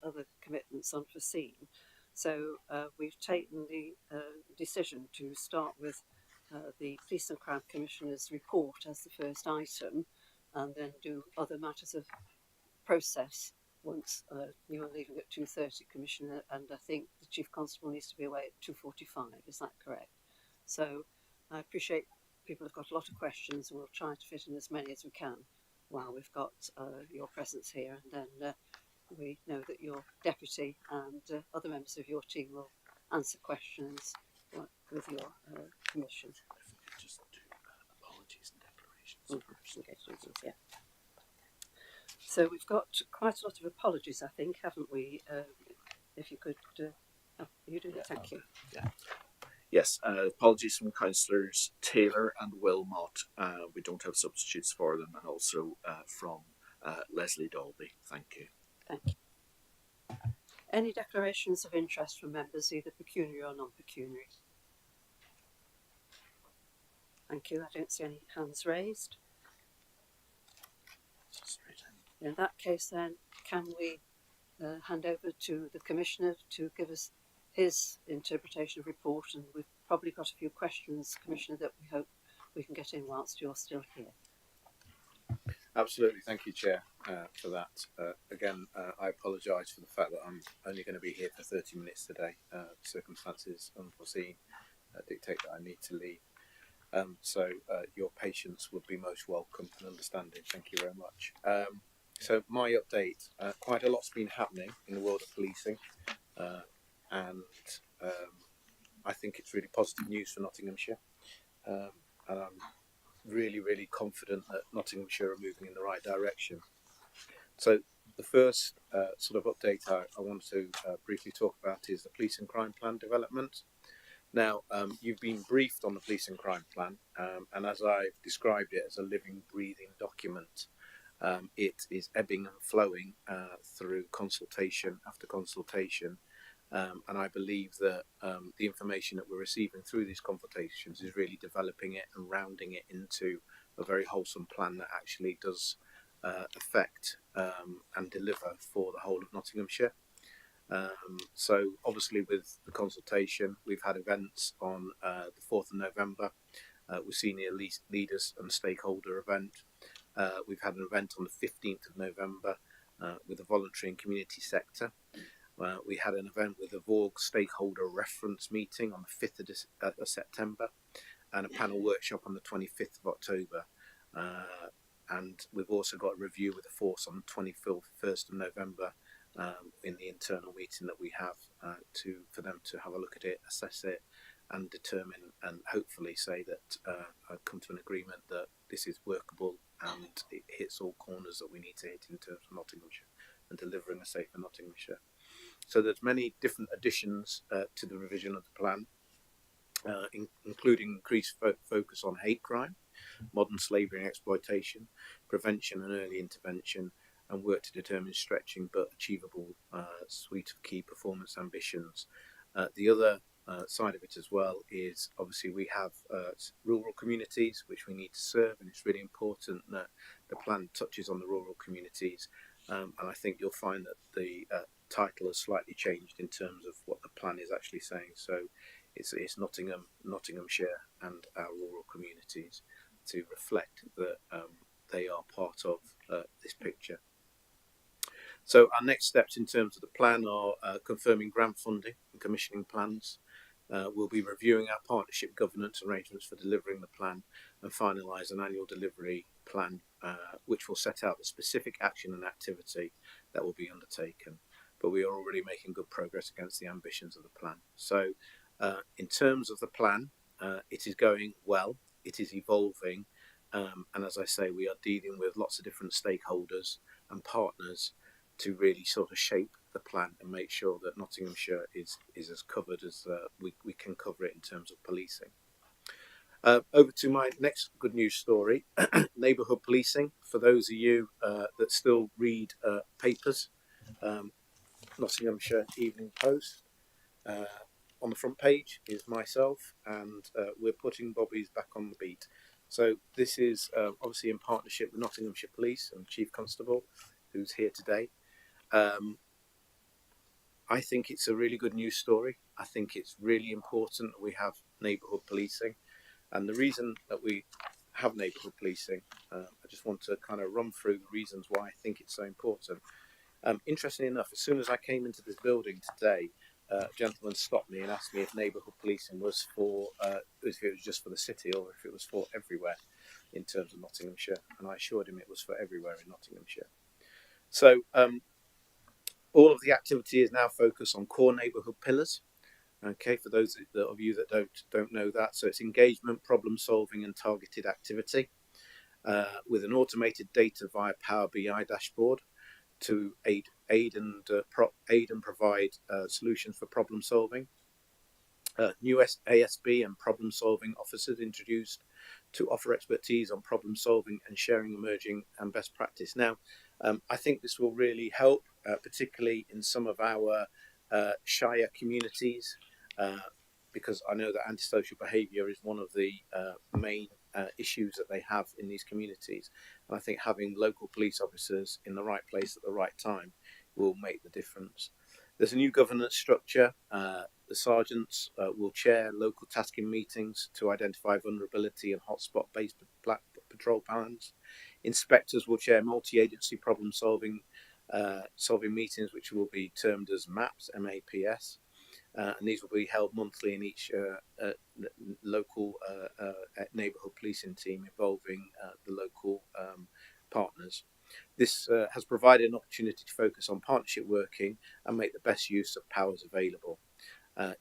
other commitments unforeseen. So we've taken the decision to start with the Police and Crime Commissioner's report as the first item, and then do other matters of process once you are leaving at 2:30, Commissioner, and I think the Chief Constable needs to be away at 2:45. Is that correct? So I appreciate people have got a lot of questions, and we'll try to fit in as many as we can while we've got your presence here, and then we know that your deputy and other members of your team will answer questions with your permission. Just do apologies and declarations first. Okay, yeah. So we've got quite a lot of apologies, I think, haven't we? If you could, you do it. Thank you. Yeah. Yes, apologies from Councillors Taylor and Wilmot. We don't have substitutes for them, and also from Leslie Dolby. Thank you. Thank you. Any declarations of interest from members, either pecuniary or non-pecuniary? Thank you. I don't see any hands raised. In that case, then, can we hand over to the Commissioner to give us his interpretation of report? And we've probably got a few questions, Commissioner, that we hope we can get in whilst you're still here. Absolutely. Thank you, Chair, for that. Again, I apologise for the fact that I'm only going to be here for 30 minutes today. Circumstances unforeseen dictate that I need to leave. So your patience would be most welcome and understanding. Thank you very much. So my update, quite a lot's been happening in the world of policing, and I think it's really positive news for Nottinghamshire, and I'm really confident that Nottinghamshire are moving in the right direction. So the first sort of update I want to briefly talk about is the Police and Crime Plan development. Now, you've been briefed on the Police and Crime Plan, and as I've described it as a living, breathing document, it is ebbing and flowing through consultation after consultation, and I believe that the information that we're receiving through these consultations is really developing it and rounding it into a very wholesome plan that actually does affect and deliver for the whole of Nottinghamshire. So obviously with the consultation, we've had events on the 4th of November with senior leaders and stakeholder event. We've had an event on the 15th of November with the voluntary and community sector. We had an event with the VORG stakeholder reference meeting on the 5th of September, and a panel workshop on the 25th of October. And we've also got a review with the force on the 21st of November in the internal meeting that we have for them to have a look at it, assess it, and determine and hopefully say that come to an agreement that this is workable and it hits all corners that we need to hit in terms of Nottinghamshire and delivering a safer Nottinghamshire. So there's many different additions to the revision of the plan, including increased focus on hate crime, modern slavery and exploitation, prevention and early intervention, and work to determine stretching but achievable suite of key performance ambitions. The other side of it as well is obviously we have rural communities which we need to serve, and it's really important that the plan touches on the rural communities, and I think you'll find that the title has slightly changed in terms of what the plan is actually saying. So it's Nottinghamshire and our rural communities to reflect that they are part of this picture. So our next steps in terms of the plan are confirming grant funding and commissioning plans. We'll be reviewing our partnership governance arrangements for delivering the plan and finalise an annual delivery plan which will set out the specific action and activity that will be undertaken. But we are already making good progress against the ambitions of the plan. So in terms of the plan, it is going well, it is evolving, and as I say, we are dealing with lots of different stakeholders and partners to really sort of shape the plan and make sure that Nottinghamshire is as covered as we can cover it in terms of policing. Over to my next good news story, neighbourhood policing. For those of you that still read papers, Nottinghamshire Evening Post, on the front page is myself, and we're putting bobbies back on the beat. So this is obviously in partnership with Nottinghamshire Police and Chief Constable, who's here today. I think it's a really good news story. I think it's really important that we have neighbourhood policing. And the reason that we have neighbourhood policing, I just want to kind of run through the reasons why I think it's so important. Interestingly enough, as soon as I came into this building today, a gentleman stopped me and asked me if neighbourhood policing was for, if it was just for the city or if it was for everywhere in terms of Nottinghamshire. And I assured him it was for everywhere in Nottinghamshire. So all of the activity is now focused on core neighbourhood pillars. Okay, for those of you that don't know that, so it's engagement, problem solving, and targeted activity with an automated data via Power BI dashboard to aid and provide solutions for problem solving. New ASB and problem solving officers introduced to offer expertise on problem solving and sharing emerging and best practice. Now, I think this will really help, particularly in some of our shire communities, because I know that antisocial behaviour is one of the main issues that they have in these communities. And I think having local police officers in the right place at the right time will make the difference. There's a new governance structure. The sergeants will chair local tasking meetings to identify vulnerability and hotspot-based patrol plans. Inspectors will chair multi-agency problem solving meetings, which will be termed as MAPS, MAPS. And these will be held monthly in each local neighbourhood policing team involving the local partners. This has provided an opportunity to focus on partnership working and make the best use of powers available.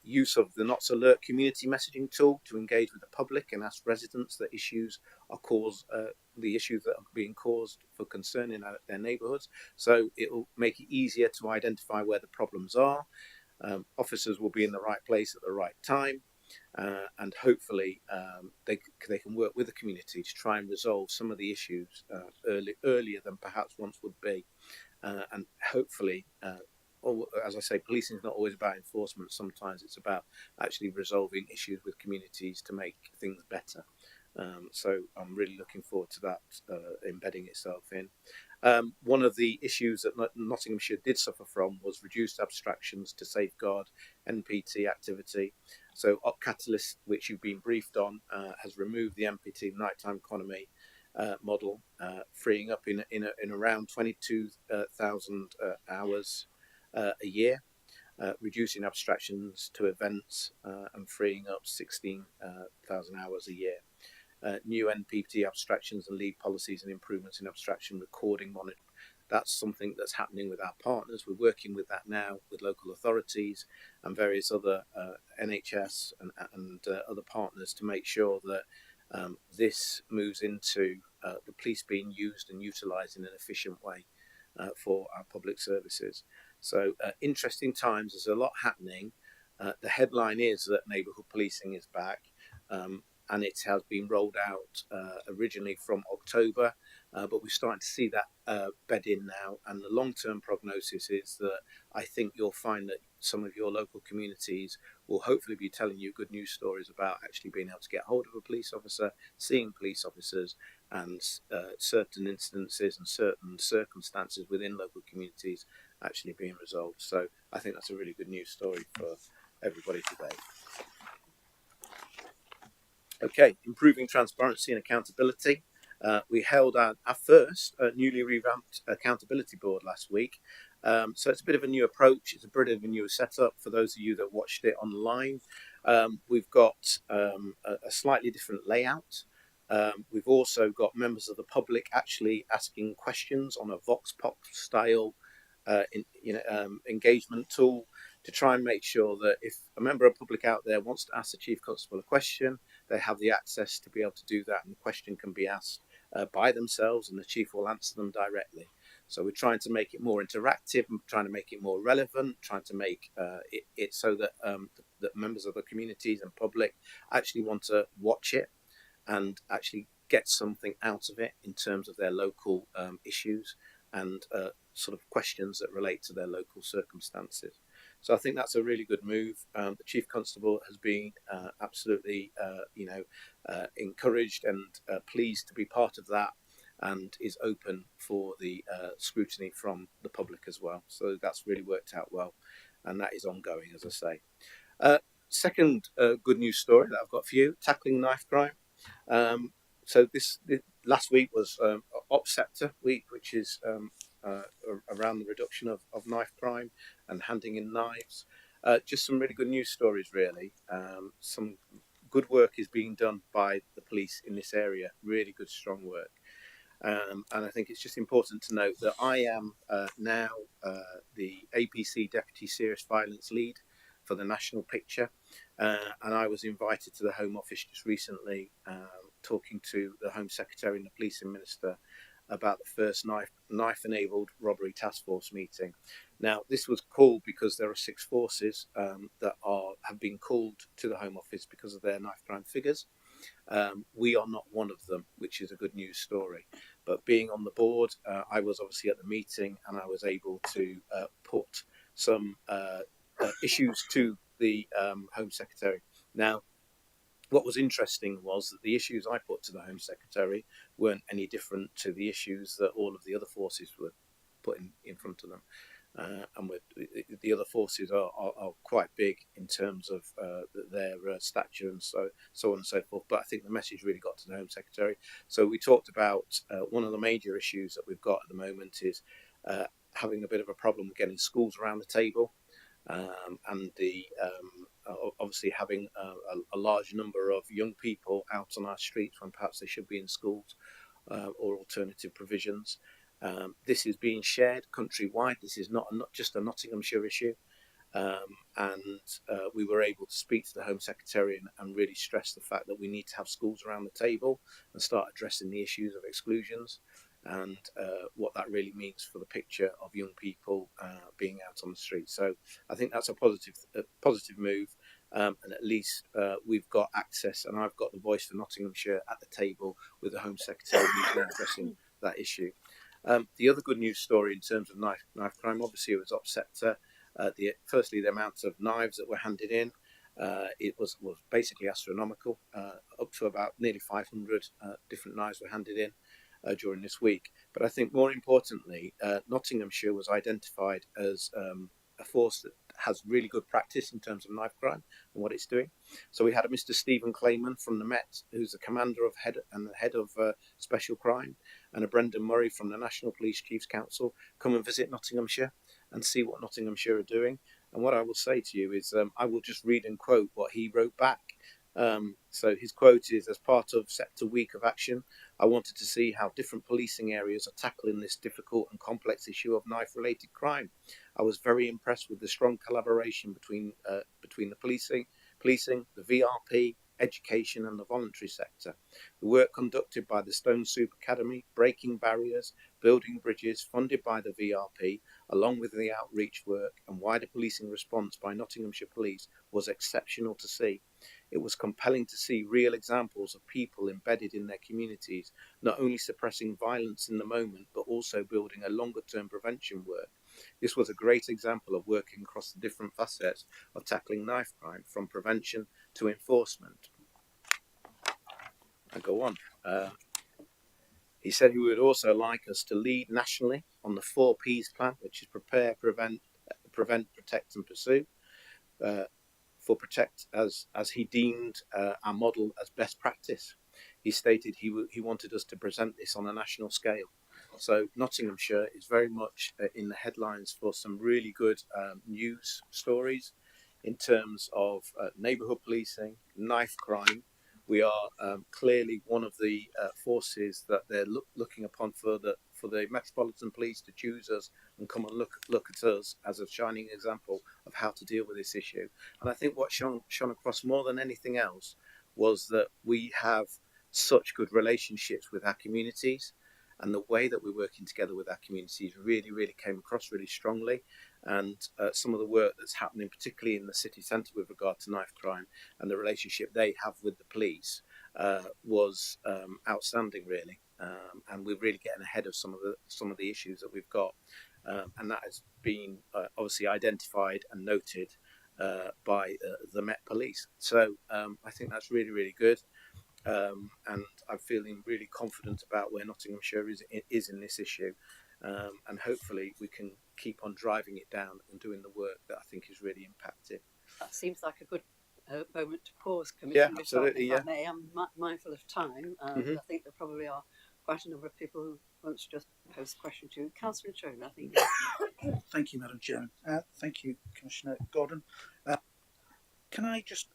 Use of the Knots Alert community messaging tool to engage with the public and ask residents that the issues that are being caused for concern in their neighbourhoods. So it will make it easier to identify where the problems are. Officers will be in the right place at the right time, and hopefully they can work with the community to try and resolve some of the issues earlier than perhaps once would be. And hopefully, as I say, policing is not always about enforcement. Sometimes it's about actually resolving issues with communities to make things better. So I'm really looking forward to that embedding itself in. One of the issues that Nottinghamshire did suffer from was reduced abstractions to safeguard NPT activity. So OpCatalyst, which you've been briefed on, has removed the NPT nighttime economy model, freeing up in around 22,000 hours a year, reducing abstractions to events and freeing up 16,000 hours a year. New NPT abstractions and lead policies and improvements in abstraction recording monitoring. That's something that's happening with our partners. We're working with that now with local authorities and various other NHS and other partners to make sure that this moves into the police being used and utilised in an efficient way for our public services. So interesting times. There's a lot happening. The headline is that neighbourhood policing is back. And it has been rolled out originally from October, but we're starting to see that bed in now. And the long-term prognosis is that I think you'll find that some of your local communities will hopefully be telling you good news stories about actually being able to get hold of a police officer, seeing police officers, and certain instances and certain circumstances within local communities actually being resolved. So I think that's a really good news story for everybody today. Okay, improving transparency and accountability. We held our first newly revamped accountability board last week. So it's a bit of a new approach. It's a bit of a new setup for those of you that watched it online. We've got a slightly different layout. We've also got members of the public actually asking questions on a Vox Pop style engagement tool to try and make sure that if a member of the public out there wants to ask the Chief Constable a question, they have the access to be able to do that, and the question can be asked by themselves and the Chief will answer them directly. So we're trying to make it more interactive, and trying to make it more relevant, trying to make it so that that members of the communities and public actually want to watch it and actually get something out of it in terms of their local issues and sort of questions that relate to their local circumstances. So I think that's a really good move. The Chief Constable has been absolutely, encouraged and pleased to be part of that, and is open for the scrutiny from the public as well. So that's really worked out well. and that is ongoing, as I say. Second good news story that I've got for you: tackling knife crime. So this last week was OpSector Week, which is around the reduction of knife crime and handing in knives. Just some really good news stories, really. Some good work is being done by the police in this area. Really good, strong work. And I think it's just important to note that I am now the APC Deputy Serious Violence Lead for the national picture. And I was invited to the Home Office just recently, talking to the Home Secretary and the Policing Minister about the first knife-enabled robbery task force meeting. Now, this was called because there are 6 forces that have been called to the Home Office because of their knife crime figures. We are not one of them, which is a good news story. But being on the board, I was obviously at the meeting, and I was able to put some issues to the Home Secretary. Now, what was interesting was that the issues I put to the Home Secretary weren't any different to the issues that all of the other forces were putting in front of them. And the other forces are quite big in terms of their stature and so on and so forth. But I think the message really got to the Home Secretary. So we talked about one of the major issues that we've got at the moment is having a bit of a problem getting schools around the table, and obviously having a large number of young people out on our streets when perhaps they should be in schools or alternative provisions. This is being shared countrywide. This is not just a Nottinghamshire issue. And we were able to speak to the Home Secretary and really stress the fact that we need to have schools around the table and start addressing the issues of exclusions and what that really means for the picture of young people being out on the street. So I think that's a positive move, and at least we've got access, and I've got the voice for Nottinghamshire at the table with the Home Secretary who's now addressing that issue. The other good news story in terms of knife crime, obviously, it was OpSector. Firstly, the amount of knives that were handed in, it was basically astronomical. Up to about nearly 500 different knives were handed in during this week. But I think more importantly, Nottinghamshire was identified as a force that has really good practice in terms of knife crime and what it's doing. So we had a Mr. Stephen Clayman from the Met, who's the commander of the head of special crime, and a Brendan Murray from the National Police Chiefs Council come and visit Nottinghamshire and see what Nottinghamshire are doing. And what I will say to you is I will just read and quote what he wrote back. So his quote is, as part of Sector Week of Action, I wanted to see how different policing areas are tackling this difficult and complex issue of knife-related crime. I was very impressed with the strong collaboration between the policing, the VRP, education and the voluntary sector. The work conducted by the Stone Soup Academy, breaking barriers, building bridges, funded by the VRP, along with the outreach work and wider policing response by Nottinghamshire Police, was exceptional to see. It was compelling to see real examples of people embedded in their communities, not only suppressing violence in the moment, but also building a longer-term prevention work. This was a great example of working across the different facets of tackling knife crime, from prevention to enforcement. I go on. He said he would also like us to lead nationally on the 4 Ps plan, which is prepare, prevent, protect and pursue. For protect, as he deemed our model as best practice. He stated he wanted us to present this on a national scale. So Nottinghamshire is very much in the headlines for some really good news stories in terms of neighbourhood policing, knife crime. We are clearly one of the forces that they're looking upon for the Metropolitan Police to choose us and come and look at us as a shining example of how to deal with this issue. And I think what shone across more than anything else was that we have such good relationships with our communities, and the way that we're working together with our communities really, really came across really strongly. And some of the work that's happening, particularly in the city centre with regard to knife crime and the relationship they have with the police, was outstanding, really. And we're really getting ahead of some of the issues that we've got, and that has been obviously identified and noted by the Met Police. So I think that's really, really good. And I'm feeling really confident about where Nottinghamshire is in this issue. and hopefully we can keep on driving it down and doing the work that I think is really impacting. That seems like a good moment to pause, Yeah, Commissioner. absolutely. If Yeah. I may, I'm mindful of time. Mhm. I think there probably are quite a number of people who want to just pose a question to you. Councillor Jones, I think. Thank you, Madam Chairman. Thank you, Commissioner Gordon. Can I just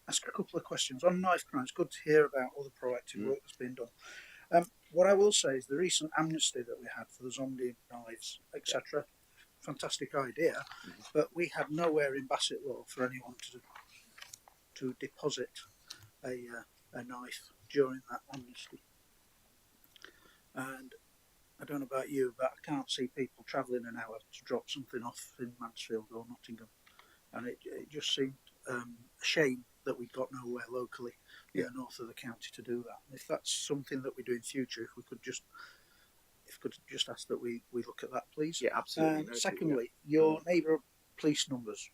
ask a couple of questions on knife crimes? Good to hear about all the proactive work that's been done. What I will say is the recent amnesty that we had for the zombie knives, etc. Fantastic idea, but we had nowhere in Bassett law for anyone to deposit a knife during that amnesty. And I don't know about you, but I can't see people travelling an hour to drop something off in Mansfield or Nottingham. And it just seemed a shame that we got nowhere locally in the north of the county to do that. And if that's something that we do in future, if we could just ask that we look at that, please. Yeah, absolutely. Secondly, your neighbourhood police numbers.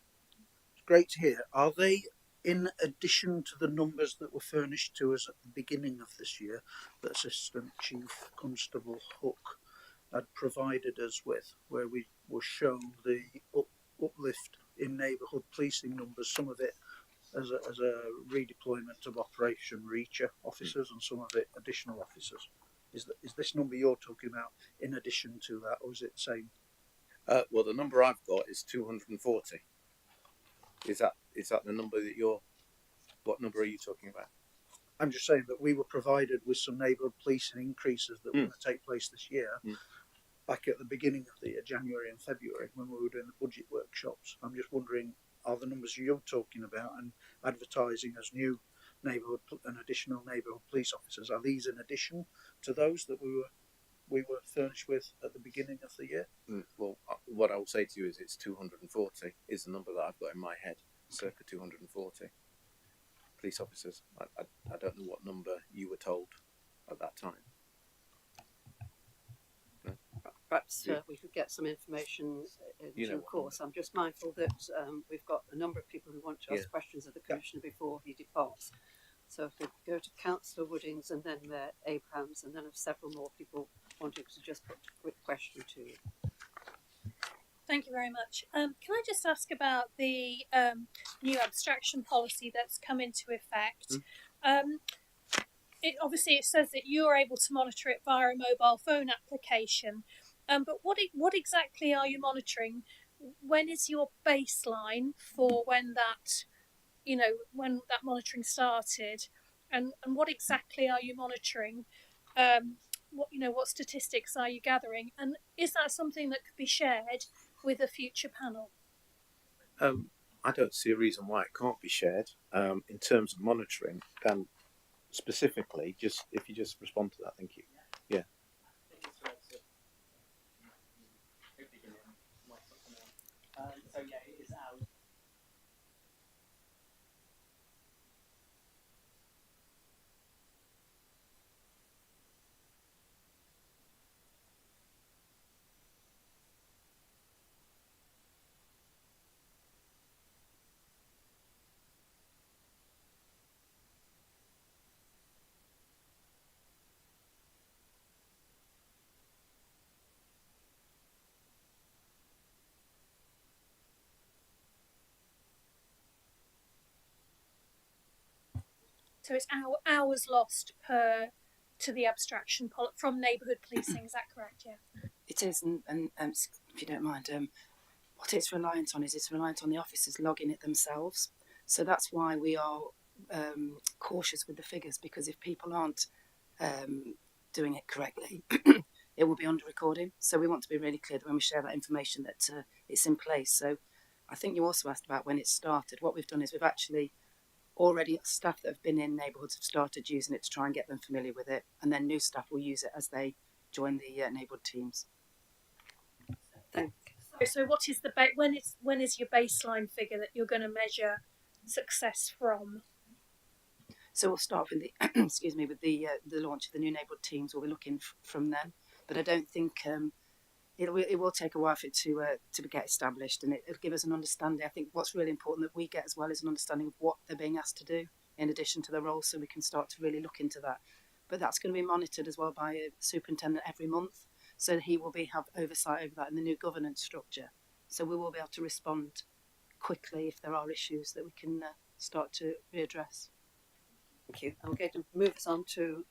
It's great to hear. Are they in addition to the numbers that were furnished to us at the beginning of this year that Assistant Chief Constable Hook had provided us with, where we were shown the uplift in neighbourhood policing numbers, some of it as a redeployment of Operation Reacher officers and some of it additional officers? Is this number you're talking about in addition to that, or is it the same? Well, the number I've got is 240. Is that the number that you're? What number are you talking about? I'm just saying that we were provided with some neighbourhood policing increases that were going to take place this year, back at the beginning of the year, January and February, when we were doing the budget workshops. I'm just wondering, are the numbers you're talking about and advertising as new neighbourhood and additional neighbourhood police officers, are these in addition to those that we were furnished with at the beginning of the year? Well, what I will say to you is it's 240 is the number that I've got in my head, circa 240 police officers. I don't know what number you were told at that time. No? Perhaps we could get some information in due course. I'm just mindful that we've got a number of people who want to ask questions of the Commissioner before he departs. So if we go to Councillor Woodings and then Mayor Abrahams, and then have several more people wanting to just put a quick question to you. Thank you very much. Can I just ask about the new abstraction policy that's come into effect? It says that you are able to monitor it via a mobile phone application, but what exactly are you monitoring? When is your baseline for when that monitoring started, and what exactly are you monitoring? What statistics are you gathering, and is that something that could be shared with a future panel? I don't see a reason why it can't be shared. In terms of monitoring, Dan, specifically, if you just respond to that, thank you. Yeah. It is out. So it's hours lost to the abstraction from neighbourhood policing. Is that correct? Yeah. It is, and if you don't mind, what it's reliant on is it's reliant on the officers logging it themselves. So that's why we are cautious with the figures, because if people aren't doing it correctly, it will be under recording. So we want to be really clear that when we share that information that it's in place. So I think you also asked about when it started. What we've done is we've actually already staff that have been in neighbourhoods have started using it to try and get them familiar with it, and then new staff will use it as they join the neighbourhood teams. Thank you. So what is when is your baseline figure that you're going to measure success from? So we'll start with the with the launch of the new neighbourhood teams. We'll be looking from them, but I don't think it will take a while for it to get established, and it'll give us an understanding. I think what's really important that we get as well is an understanding of what they're being asked to do in addition to their role, so we can start to really look into that. But that's going to be monitored as well by a superintendent every month. So he will have oversight over that in the new governance structure. So we will be able to respond quickly if there are issues that we can start to readdress. Thank you. I'm going to move us on to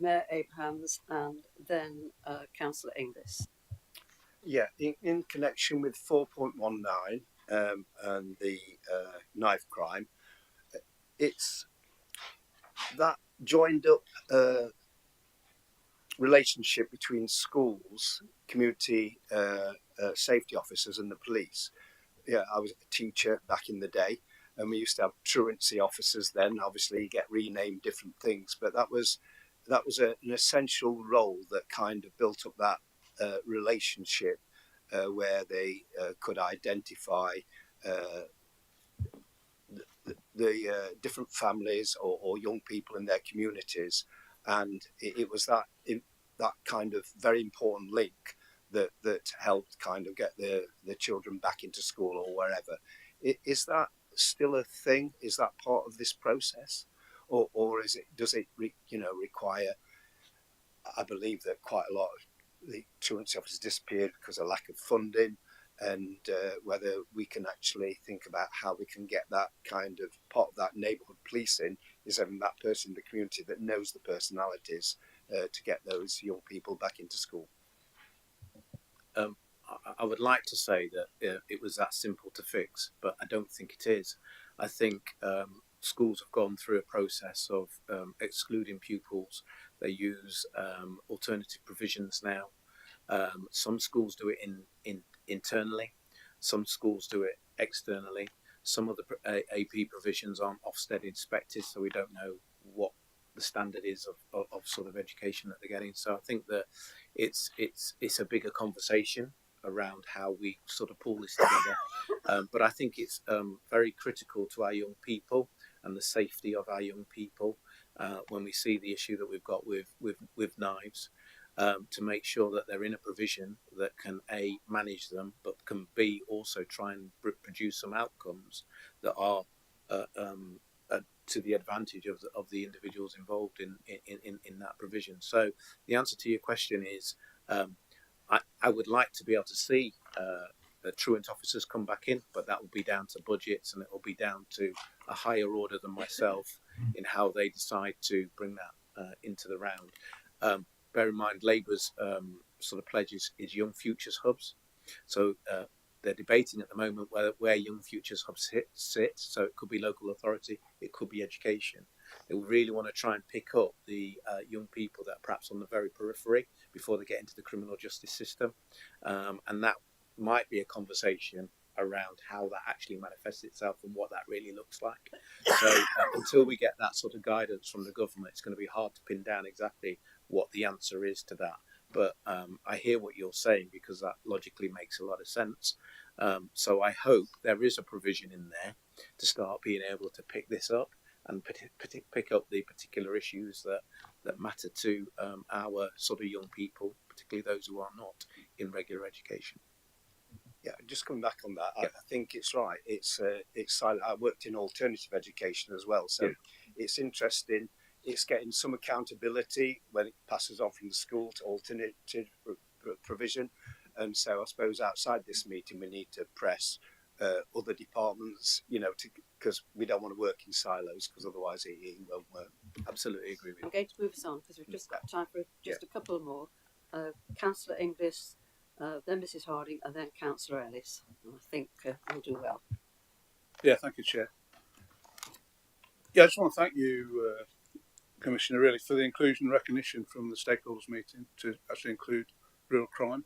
Mayor Abrahams and then Councillor Inglis. Yeah, in connection with 4.19 and the knife crime, it's that joined up relationship between schools, community safety officers, and the police. Yeah, I was a teacher back in the day, and we used to have truancy officers then. Obviously, you get renamed different things, but that was an essential role that kind of built up that relationship where they could identify the different families or young people in their communities, and it was that kind of very important link that helped kind of get the children back into school or wherever. Is that still a thing? Is that part of this process, or does it require? I believe that quite a lot of the truancy officers disappeared because of lack of funding, and whether we can actually think about how we can get that kind of part of that neighbourhood policing is having that person in the community that knows the personalities to get those young people back into school. I would like to say that it was that simple to fix, but I don't think it is. I think schools have gone through a process of excluding pupils. They use alternative provisions now. Some schools do it internally. Some schools do it externally. Some of the AP provisions aren't Ofsted inspected, so we don't know what the standard is of sort of education that they're getting. So I think that it's a bigger conversation around how we sort of pull this together. But I think it's very critical to our young people and the safety of our young people when we see the issue that we've got with knives, to make sure that they're in a provision that can A, manage them, but can B, also try and produce some outcomes that are to the advantage of the individuals involved in that provision. So the answer to your question is I would like to be able to see the truant officers come back in, but that will be down to budgets, and it will be down to a higher order than myself in how they decide to bring that into the round. Bear in mind, Labour's sort of pledge is Young Futures Hubs. So they're debating at the moment where Young Futures Hubs sit. So it could be local authority, it could be education. They really want to try and pick up the young people that are perhaps on the very periphery before they get into the criminal justice system. And that might be a conversation around how that actually manifests itself and what that really looks like. So until we get that sort of guidance from the government, it's going to be hard to pin down exactly what the answer is to that. But I hear what you're saying, because that logically makes a lot of sense. So I hope there is a provision in there to start being able to pick this up and pick up the particular issues that matter to our sort of young people, particularly those who are not in regular education. Yeah, just coming back on that, I think it's right. It's silent. I worked in alternative education as well, so it's interesting. It's getting some accountability when it passes on from the school to alternative provision, and so I suppose outside this meeting we need to press other departments, because we don't want to work in silos, because otherwise it won't work. Absolutely agree with you. I'm going to move us on because we've just got time for just a couple more. Councillor Inglis, then Mrs Harding, and then Councillor Ellis. I think we'll do well. Yeah, thank you, Chair. Yeah, I just want to thank you, Commissioner, really, for the inclusion and recognition from the stakeholders meeting to actually include rural crime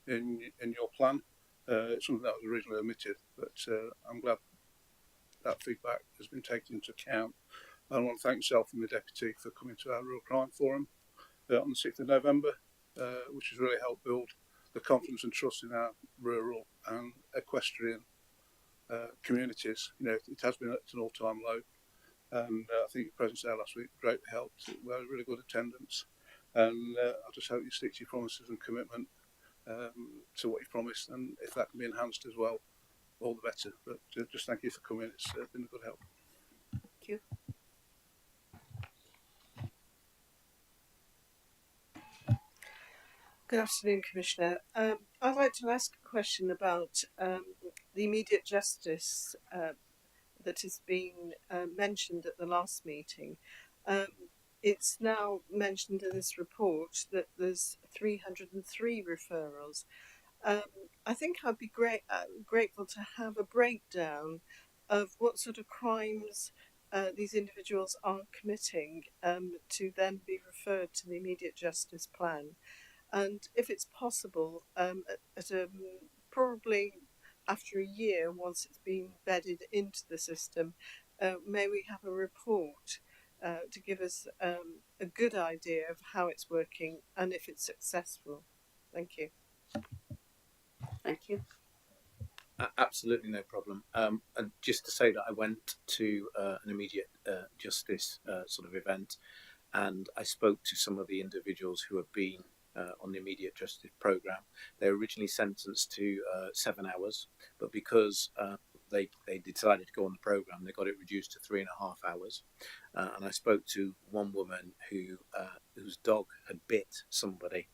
in your plan. It's something that was originally omitted, but I'm glad that feedback has been taken into account. I want to thank yourself and the Deputy for coming to our Rural Crime Forum on the 6th of November, which has really helped build the confidence and trust in our rural and equestrian communities. It has been at an all-time low, and I think your presence there last week greatly helped. We had really good attendance, and I just hope you stick to your promises and commitment to what you promised, and if that can be enhanced as well, all the better. But just thank you for coming. It's been a good help. Thank you. Good afternoon, Commissioner. I'd like to ask a question about the immediate justice that has been mentioned at the last meeting. Um, it's now mentioned in this report that there's 303 referrals. I think I'd be grateful to have a breakdown of what sort of crimes these individuals are committing to then be referred to the immediate justice plan. And if it's possible, probably after a year, once it's been bedded into the system, may we have a report to give us a good idea of how it's working and if it's successful. Thank you. Thank you. Absolutely no problem. And just to say that I went to an immediate justice sort of event, and I spoke to some of the individuals who have been on the immediate justice program. They were originally sentenced to 7 hours, but because they decided to go on the program, they got it reduced to 3.5 hours. And I spoke to one woman whose dog had bit somebody,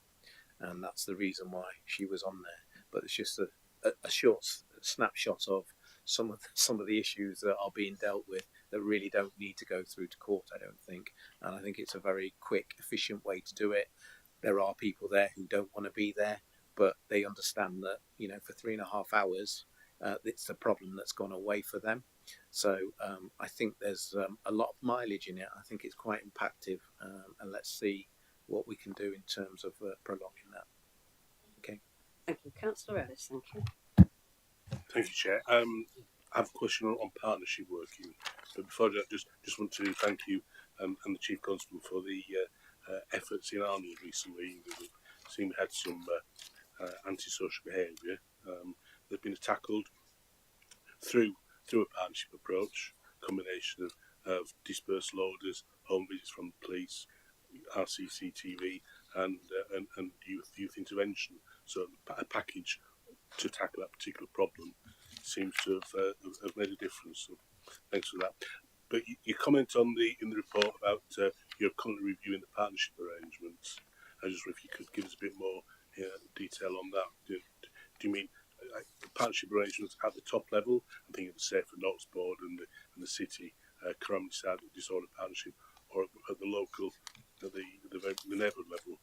and that's the reason why she was on there. But it's just a short snapshot of some of the issues that are being dealt with that really don't need to go through to court, I don't think. And I think it's a very quick, efficient way to do it. There are people there who don't want to be there, but they understand that, for 3.5 hours, it's a problem that's gone away for them. So I think there's a lot of mileage in it. I think it's quite impactful, and let's see what we can do in terms of prolonging that. Okay. Thank you. Councillor Ellis, thank you. Thank you, Chair. I have a question on partnership working, but before that, just want to thank you and the Chief Constable for the efforts in Arnold recently. We've seen we had some antisocial behaviour that's been tackled through a partnership approach, combination of dispersal orders, home visits from the police, RCCTV, and youth intervention. So a package to tackle that particular problem seems to have made a difference. So thanks for that. But you comment in the report about you're currently reviewing the partnership arrangements. I just wonder if you could give us a bit more detail on that. Do you mean the partnership arrangements at the top level? I'm thinking of the Safer Notes Board and the City Crime Disorder Partnership, or at the local, at the neighbourhood level.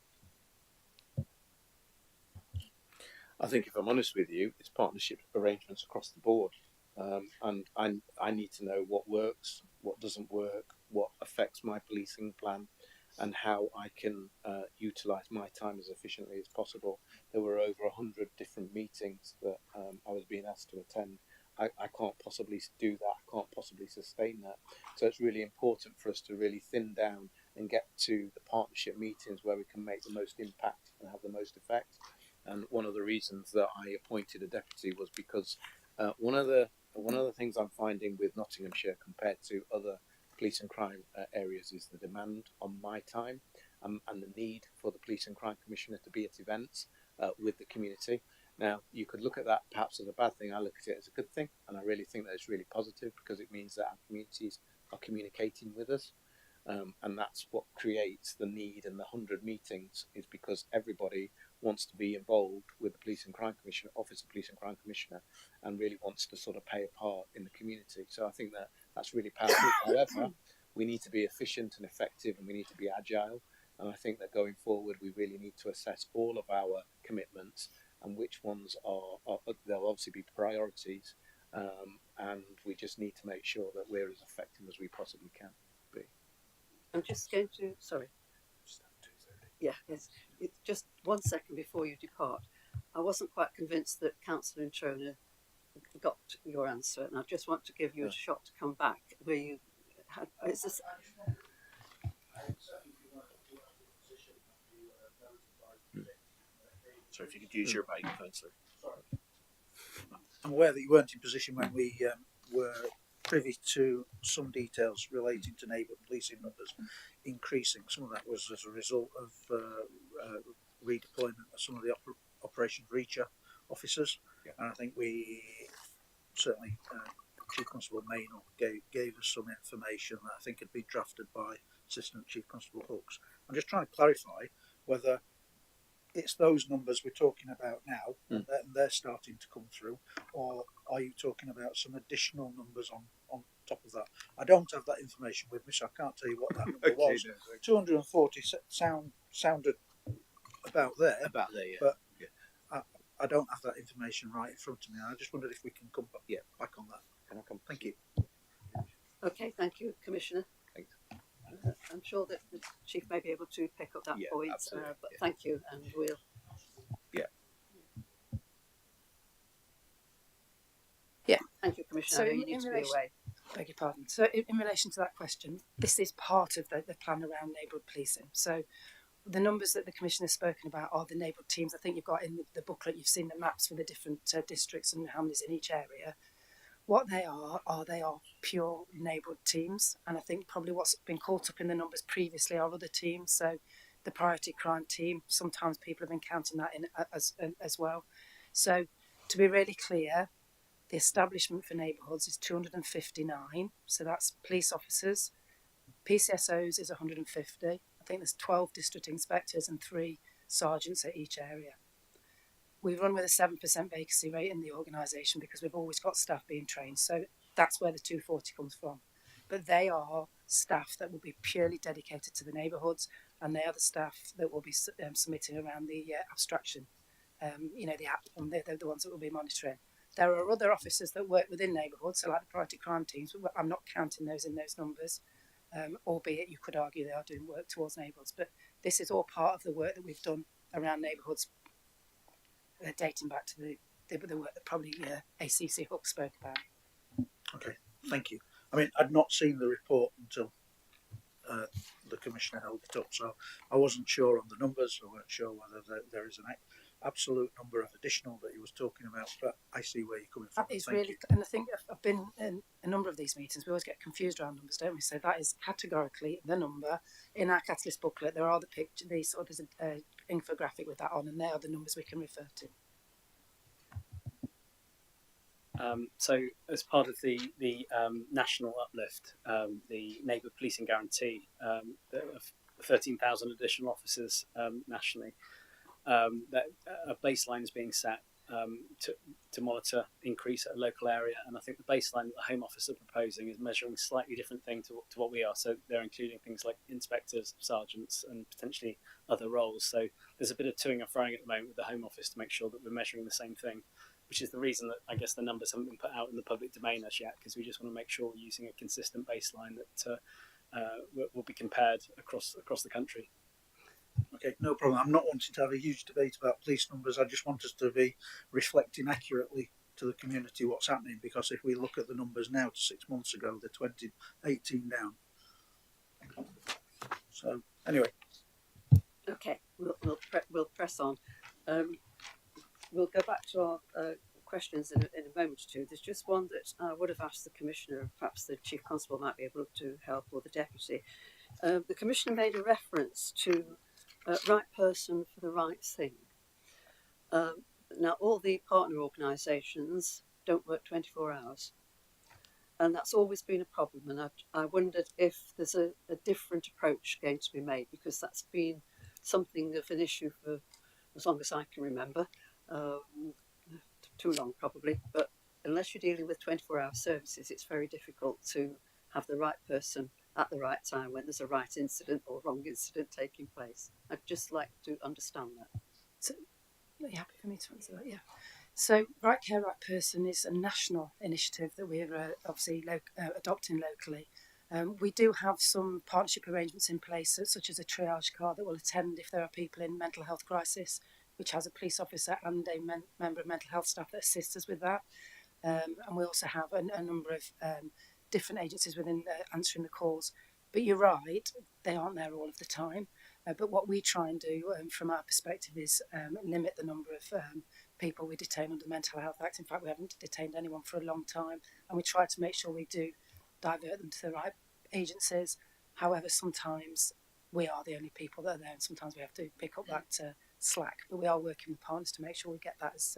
I think, if I'm honest with you, it's partnership arrangements across the board, and I need to know what works, what doesn't work, what affects my policing plan, and how I can utilise my time as efficiently as possible. There were over 100 different meetings that I was being asked to attend. I can't possibly do that. I can't possibly sustain that. So it's really important for us to really thin down and get to the partnership meetings where we can make the most impact and have the most effect. And one of the reasons that I appointed a deputy was because one of the things I'm finding with Nottinghamshire compared to other police and crime areas is the demand on my time and the need for the Police and Crime Commissioner to be at events with the community. Now, you could look at that perhaps as a bad thing. I look at it as a good thing, and I really think that it's really positive because it means that our communities are communicating with us. And that's what creates the need, and the 100 meetings is because everybody wants to be involved with the Police and Crime Commissioner, Office of Police and Crime Commissioner, and really wants to sort of play a part in the community. So I think that that's really powerful. However, we need to be efficient and effective, and we need to be agile. And I think that going forward, we really need to assess all of our commitments and which ones are there'll obviously be priorities, and we just need to make sure that we're as effective as we possibly can be. I'm just going to, sorry. Yeah, it's just 1 second before you depart. I wasn't quite convinced that Councillor Introna got your answer, and I just want to give you a shot to come back where you had. Is this? So if you could use your mic, Councillor. I'm aware that you weren't in position when we were privy to some details relating to neighbourhood policing numbers increasing. Some of that was as a result of redeployment of some of the Operation Reacher officers. Yeah. And I think we certainly, Chief Constable Maynell gave us some information that I think had been drafted by Assistant Chief Constable Hooks. I'm just trying to clarify whether it's those numbers we're talking about now, Mm. and they're starting to come through, or are you talking about some additional numbers on top of that? I don't have that information with me, so I can't tell you what that number was. 240 sounded about there, yeah. but I don't have that information right in front of me. I just wondered if we can come back on that. Can I come? Thank you. Okay, thank you, Commissioner. Thanks. I'm sure that the Chief may be able to pick up that Yeah, point, absolutely, but yeah. thank you, and we'll. Yeah. Yeah. Thank you, Commissioner. So I know in you need to be relation- away. Beg your pardon. So in relation to that question, this is part of the plan around neighbourhood policing. So the numbers that the Commissioner has spoken about are the neighbourhood teams. I think you've got in the booklet, you've seen the maps for the different districts and how many's in each area. What they are pure neighbourhood teams. And I think probably what's been caught up in the numbers previously are other teams. So the priority crime team, sometimes people have been counting that in as well. So to be really clear, the establishment for neighbourhoods is 259. So that's police officers. PCSOs is 150. I think there's 12 district inspectors and 3 sergeants at each area. We run with a 7% vacancy rate in the organisation because we've always got staff being trained. So that's where the 240 comes from. But they are staff that will be purely dedicated to the neighbourhoods, and they are the staff that will be submitting around the abstraction, the app, and they're the ones that will be monitoring. There are other officers that work within neighbourhoods, so like the priority crime teams, but I'm not counting those in those numbers, albeit you could argue they are doing work towards neighbourhoods. But this is all part of the work that we've done around neighbourhoods, dating back to the work that probably ACC Hook spoke about. Okay, thank you. I mean, I'd not seen the report until the Commissioner held it up, so I wasn't sure on the numbers. I weren't sure whether there is an absolute number of additional that he was talking about, but I see where you're coming from. That is really, and I think I've been in a number of these meetings, we always get confused around numbers, don't we? So that is categorically the number. In our catalyst booklet, there are the picture, there's an infographic with that on, and they are the numbers we can refer to. So, as part of the national uplift, the neighbour policing guarantee, there are 13,000 additional officers nationally. That a baseline is being set to monitor increase at a local area, and I think the baseline that the Home Office are proposing is measuring a slightly different thing to what we are. So they're including things like inspectors, sergeants, and potentially other roles. So there's a bit of toing and froing at the moment with the Home Office to make sure that we're measuring the same thing, which is the reason that I guess the numbers haven't been put out in the public domain as yet, because we just want to make sure we're using a consistent baseline that will be compared across the country. Okay, no problem. I'm not wanting to have a huge debate about police numbers. I just want us to be reflecting accurately to the community what's happening, because if we look at the numbers now to 6 months ago, they're 18 down. So anyway. Okay, we'll press on. We'll go back to our questions in a moment or two. There's just one that I would have asked the Commissioner, perhaps the Chief Constable might be able to help, or the Deputy. The Commissioner made a reference to right person for the right thing. Now, all the partner organisations don't work 24 hours. And that's always been a problem. And I wondered if there's a different approach going to be made, because that's been something of an issue for as long as I can remember. Too long, probably. But unless you're dealing with 24-hour services, it's very difficult to have the right person at the right time when there's a right incident or wrong incident taking place. I'd just like to understand that. So, are you happy for me to answer that? Yeah. So, Right Care, Right Person is a national initiative that we're obviously adopting locally. We do have some partnership arrangements in place, such as a triage car that will attend if there are people in mental health crisis, which has a police officer and a member of mental health staff that assists us with that. And we also have a number of different agencies within answering the calls. But you're right, they aren't there all of the time. But what we try and do from our perspective is limit the number of people we detain under the Mental Health Act. In fact, we haven't detained anyone for a long time, and we try to make sure we do divert them to the right agencies. However, sometimes we are the only people that are there, and sometimes we have to pick up that slack. But we are working with partners to make sure we get that as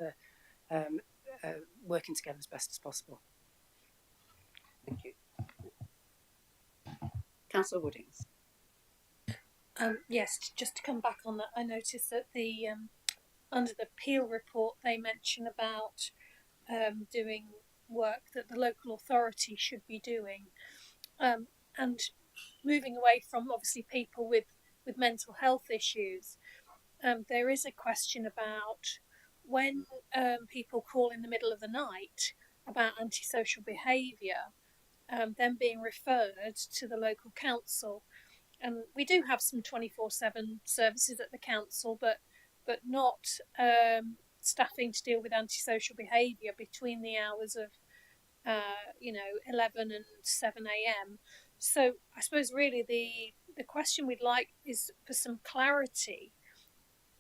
working together as best as possible. Thank you. Councillor Woodings. Yes, just to come back on that, I noticed that the under the Peel report they mention about doing work that the local authority should be doing, and moving away from obviously people with mental health issues. There is a question about when people call in the middle of the night about antisocial behaviour, them being referred to the local council. And we do have some 24/7 services at the council, but not staffing to deal with antisocial behaviour between the hours of 11 and 7 a.m. So I suppose really the question we'd like is for some clarity,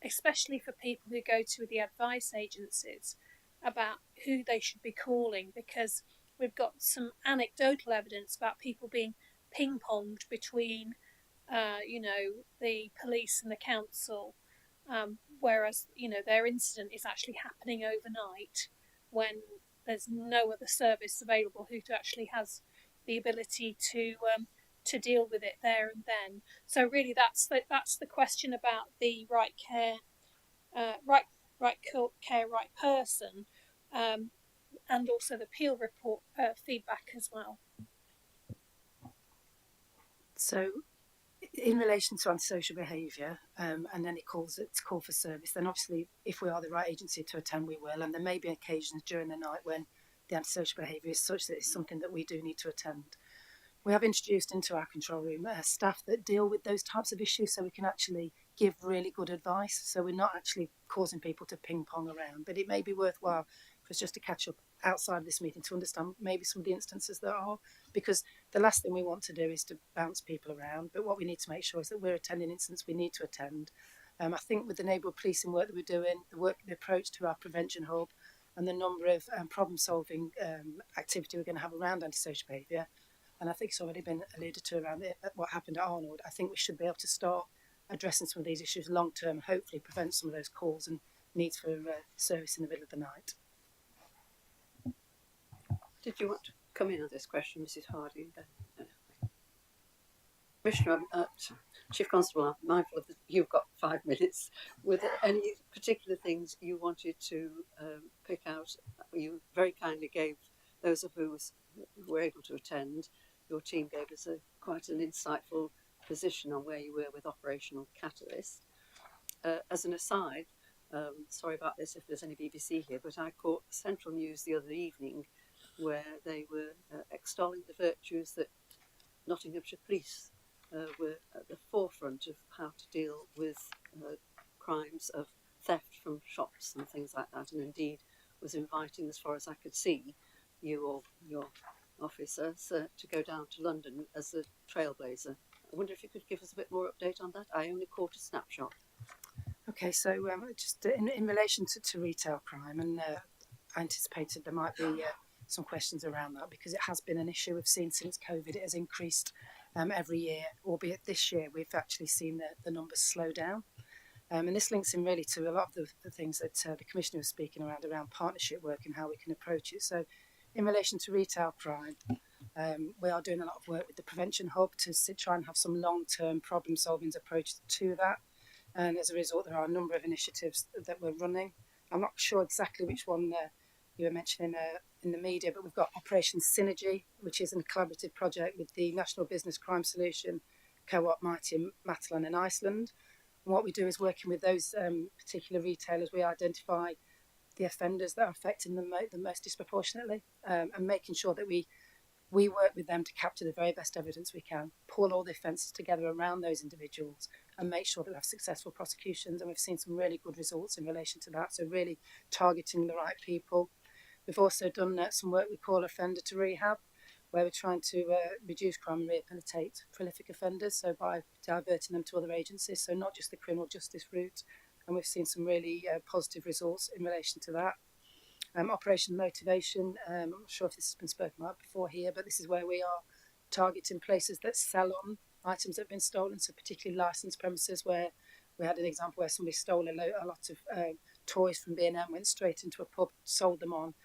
especially for people who go to the advice agencies, about who they should be calling, because we've got some anecdotal evidence about people being ping-ponged between the police and the council, whereas their incident is actually happening overnight when there's no other service available who actually has the ability to deal with it there and then. So really, that's the question about the right care, right care, right person, and also the Peel report feedback as well. So, in relation to antisocial behaviour, and then it calls it to call for service, then obviously if we are the right agency to attend, we will. And there may be occasions during the night when the antisocial behaviour is such that it's something that we do need to attend. We have introduced into our control room staff that deal with those types of issues, so we can actually give really good advice. So we're not actually causing people to ping pong around, but it may be worthwhile for us just to catch up outside of this meeting to understand maybe some of the instances there are, because the last thing we want to do is to bounce people around. But what we need to make sure is that we're attending incidents we need to attend. I think with the neighbourhood policing work that we're doing, the approach to our prevention hub, and the number of problem-solving activity we're going to have around antisocial behaviour, and I think it's already been alluded to around what happened at Arnold, I think we should be able to start addressing some of these issues long term and hopefully prevent some of those calls and needs for service in the middle of the night. Did you want to come in on this question, Mrs. Hardy? Commissioner, Chief Constable, I'm mindful of you've got 5 minutes. Were there any particular things you wanted to pick out? You very kindly gave those of us who were able to attend. Your team gave us quite an insightful position on where you were with Operational Catalyst. As an aside, sorry about this if there's any BBC here, but I caught Central News the other evening where they were extolling the virtues that Nottinghamshire Police were at the forefront of how to deal with crimes of theft from shops and things like that, and indeed was inviting, as far as I could see, you or your officers to go down to London as a trailblazer. I wonder if you could give us a bit more update on that. I only caught a snapshot. Okay, so just in relation to retail crime, and I anticipated there might be some questions around that, because it has been an issue we've seen since COVID. It has increased every year, albeit this year we've actually seen the numbers slow down. And this links in really to a lot of the things that the Commissioner was speaking around partnership work and how we can approach it. So in relation to retail crime, we are doing a lot of work with the Prevention Hub to try and have some long-term problem-solving approach to that. And as a result, there are a number of initiatives that we're running. I'm not sure exactly which one you were mentioning in the media, but we've got Operation Synergy, which is a collaborative project with the National Business Crime Solution, Co-op Mighty in Matalan in Iceland. And what we do is working with those particular retailers, we identify the offenders that are affecting them the most disproportionately, and making sure that we work with them to capture the very best evidence we can, pull all the offences together around those individuals and make sure that we have successful prosecutions. And we've seen some really good results in relation to that, so really targeting the right people. We've also done some work we call offender to rehab, where we're trying to reduce crime and rehabilitate prolific offenders, so by diverting them to other agencies, so not just the criminal justice route. And we've seen some really positive results in relation to that. Operation Motivation, I'm not sure if this has been spoken about before here, but this is where we are targeting places that sell on items that have been stolen, so particularly licensed premises, where we had an example where somebody stole a lot of toys from B&M, went straight into a pub, sold them on.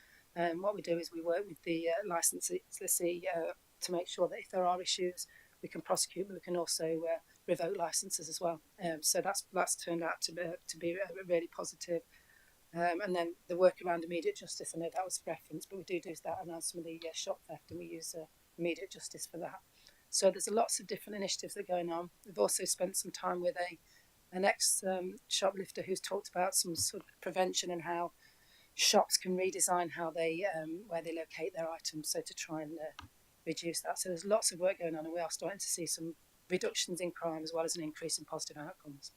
What we do is we work with the licensee to make sure that if there are issues, we can prosecute, but we can also revoke licences as well. So that's turned out to be really positive. And then the work around immediate justice, I know that was referenced, but we do that around some of the shop theft, and we use immediate justice for that. So there's lots of different initiatives that are going on. We've also spent some time with an ex shoplifter who's talked about some sort of prevention and how shops can redesign how they where they locate their items, so to try and reduce that. So there's lots of work going on, and we are starting to see some reductions in crime as well as an increase in positive outcomes.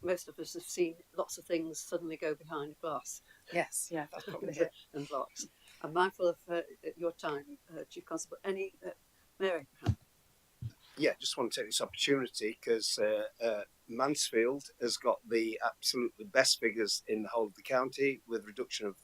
Most of us have seen lots of things suddenly go behind glass. Yes, yeah, that's probably it. And locks. I'm mindful of your time, Chief Constable. Any Mary? Yeah, just want to take this opportunity because Mansfield has got the absolutely best figures in the whole of the county with reduction of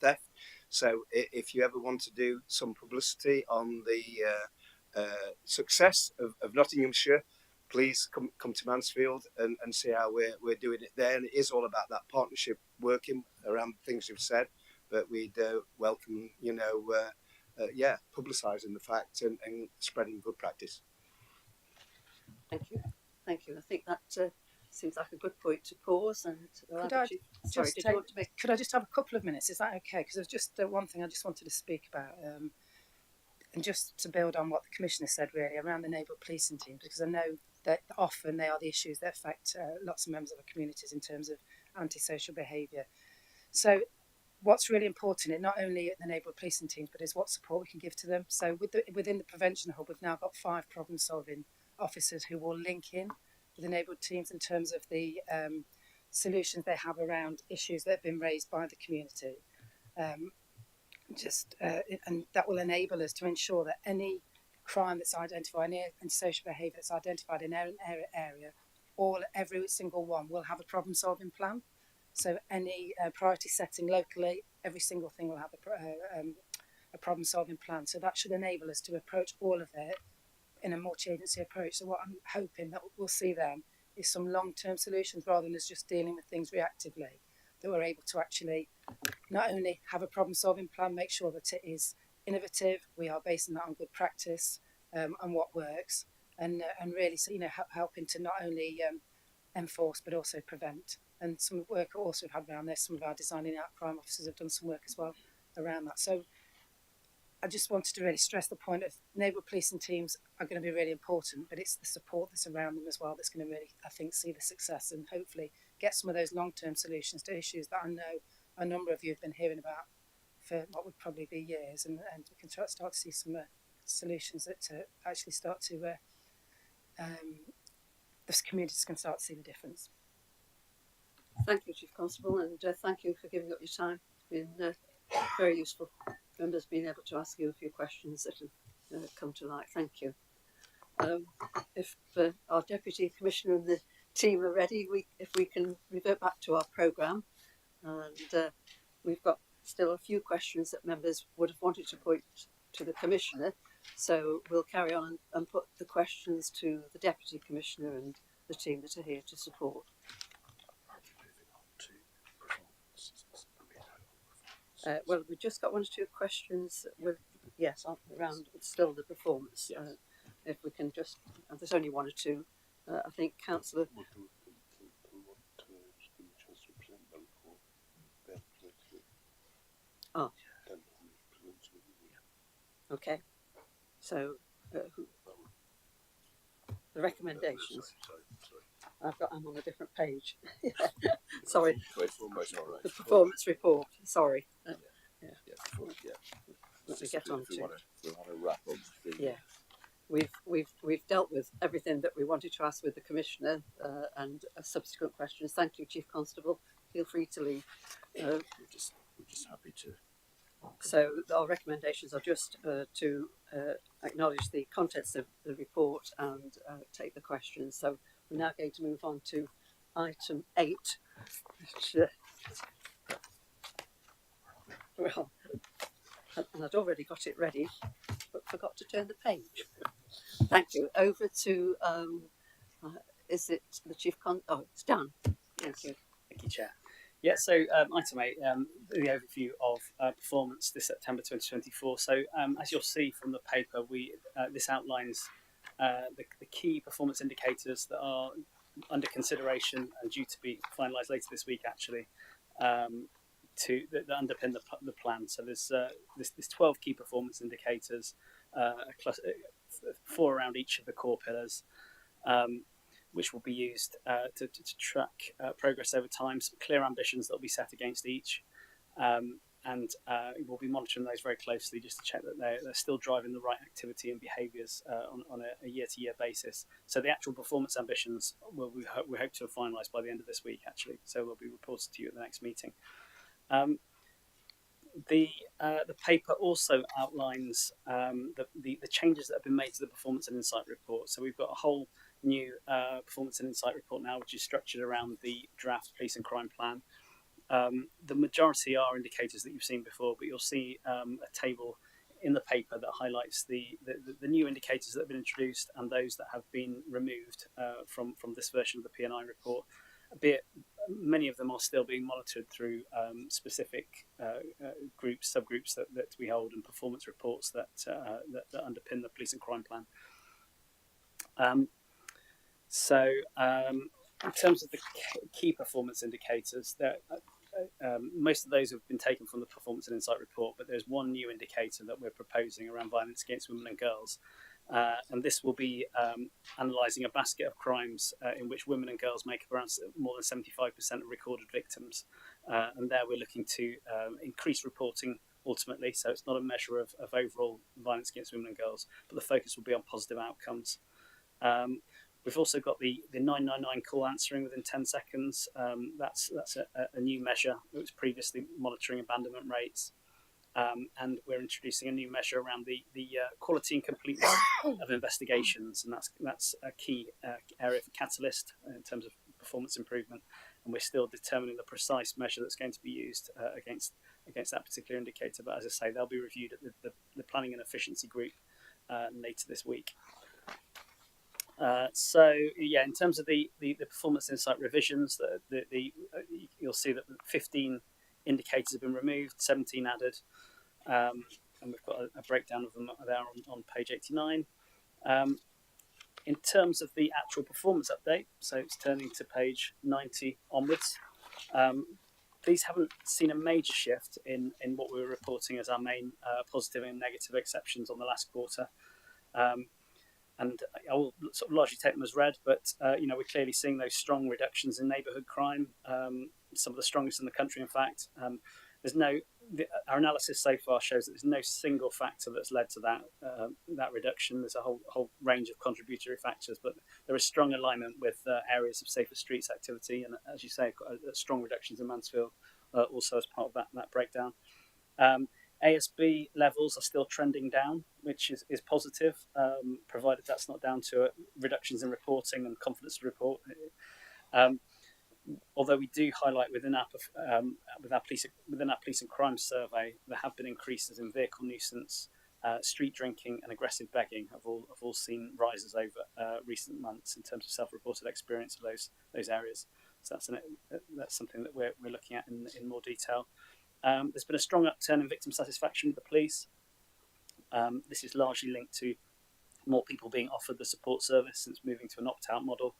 theft. So if you ever want to do some publicity on the success of Nottinghamshire, please come to Mansfield and see how we're doing it there. And it is all about that partnership working around things you've said, but we'd welcome, publicising the fact and spreading good practice. Thank you. Thank you. I think that seems like a good point to pause. And could I just have a couple of minutes? Is that okay? Because there's just one thing I just wanted to speak about, and just to build on what the Commissioner said really around the neighbourhood policing teams, because I know that often they are the issues that affect lots of members of our communities in terms of antisocial behaviour. So what's really important, it not only at the neighbourhood policing teams, but is what support we can give to them. So within the prevention hub, we've now got 5 problem solving officers who will link in with the neighbourhood teams in terms of the solutions they have around issues that have been raised by the community. And that will enable us to ensure that any crime that's identified and social behaviour that's identified in an area, every single one will have a problem solving plan. So any priority setting locally, every single thing will have a problem solving plan. So that should enable us to approach all of it in a multi-agency approach. So what I'm hoping that we'll see then is some long-term solutions rather than us just dealing with things reactively, that we're able to actually not only have a problem-solving plan, make sure that it is innovative, we are basing that on good practice and what works, and really, so, helping to not only enforce but also prevent. And some work also we've had around this, some of our designing out crime officers have done some work as well around that. So I just wanted to really stress the point of neighbourhood policing teams are going to be really important, but it's the support that's around them as well that's going to really, I think, see the success and hopefully get some of those long-term solutions to issues that I know a number of you have been hearing about for what would probably be years, and we can start to see some solutions that actually start to, the communities can start to see the difference. Thank you, Chief Constable, and thank you for giving up your time. It's been very useful. Members being able to ask you a few questions that have come to light. Thank you. If our Deputy Commissioner and the team are ready, if we can revert back to our programme, and we've got still a few questions that members would have wanted to point to the Commissioner, so we'll carry on and put the questions to the Deputy Commissioner and the team that are here to support. Well, we've just got 1 or 2 questions around still the performance. Yes. If we can just, there's only 1 or 2. I think Councillor. Oh. Okay. So the recommendations. I'm on a different page. Sorry. The performance report. Sorry. Let me get on to. We want to wrap up. Yeah. We've dealt with everything that we wanted to ask with the Commissioner and subsequent questions. Thank you, Chief Constable. Feel free to leave. We're just happy to. So our recommendations are just to acknowledge the contents of the report and take the questions. So we're now going to move on to item 8, which, and I'd already got it ready, but forgot to turn the page. Thank you. Over to, is it the Chief it's Dan. Thank you. Thank you, Chair. Yeah, so item 8, the overview of performance this September 2024. So as you'll see from the paper, this outlines the key performance indicators that are under consideration and due to be finalised later this week, actually, that underpin the plan. So there's 12 key performance indicators, 4 around each of the core pillars, which will be used to track progress over time. Some clear ambitions that will be set against each. And we'll be monitoring those very closely just to check that they're still driving the right activity and behaviours on a year-to-year basis. So the actual performance ambitions we hope to have finalised by the end of this week, actually. So we'll be reported to you at the next meeting. The paper also outlines the changes that have been made to the performance and insight report. So we've got a whole new performance and insight report now, which is structured around the draft police and crime plan. The majority are indicators that you've seen before, but you'll see a table in the paper that highlights the new indicators that have been introduced and those that have been removed from this version of the P&I report. Albeit many of them are still being monitored through specific subgroups that we hold, and performance reports that underpin the police and crime plan. In terms of the key performance indicators, most of those have been taken from the performance and insight report, but there's one new indicator that we're proposing around violence against women and girls. And this will be analysing a basket of crimes in which women and girls make up around more than 75% of recorded victims. And there we're looking to increase reporting ultimately, so it's not a measure of overall violence against women and girls, but the focus will be on positive outcomes. We've also got the 999 call answering within 10 seconds. That's a new measure. It was previously monitoring abandonment rates. And we're introducing a new measure around the quality and completeness of investigations, and that's a key area for Catalyst in terms of performance improvement. And we're still determining the precise measure that's going to be used against that particular indicator. But as I say, they'll be reviewed at the planning and efficiency group later this week. In terms of the performance insight revisions, you'll see that 15 indicators have been removed, 17 added, and we've got a breakdown of them there on page 89. In terms of the actual performance update, so it's turning to page 90 onwards, these haven't seen a major shift in what we were reporting as our main positive and negative exceptions on the last quarter. And I will sort of largely take them as read, but we're clearly seeing those strong reductions in neighbourhood crime, some of the strongest in the country, in fact. Our analysis so far shows that there's no single factor that's led to that reduction. There's a whole range of contributory factors, but there is strong alignment with areas of safer streets activity, and as you say, strong reductions in Mansfield also as part of that breakdown. ASB levels are still trending down, which is positive, provided that's not down to reductions in reporting and confidence to report. Although we do highlight within our police and crime survey, there have been increases in vehicle nuisance, street drinking, and aggressive begging have all seen rises over recent months in terms of self-reported experience of those areas. So that's something that we're looking at in more detail. There's been a strong upturn in victim satisfaction with the police. This is largely linked to more people being offered the support service since moving to an opt-out model,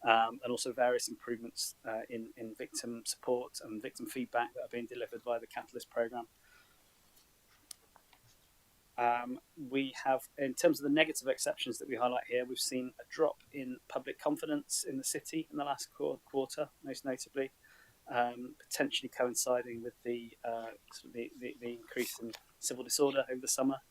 and also various improvements in victim support and victim feedback that are being delivered by the Catalyst programme. We have, in terms of the negative exceptions that we highlight here, we've seen a drop in public confidence in the city in the last quarter, most notably. Potentially coinciding with the increase in civil disorder over the summer.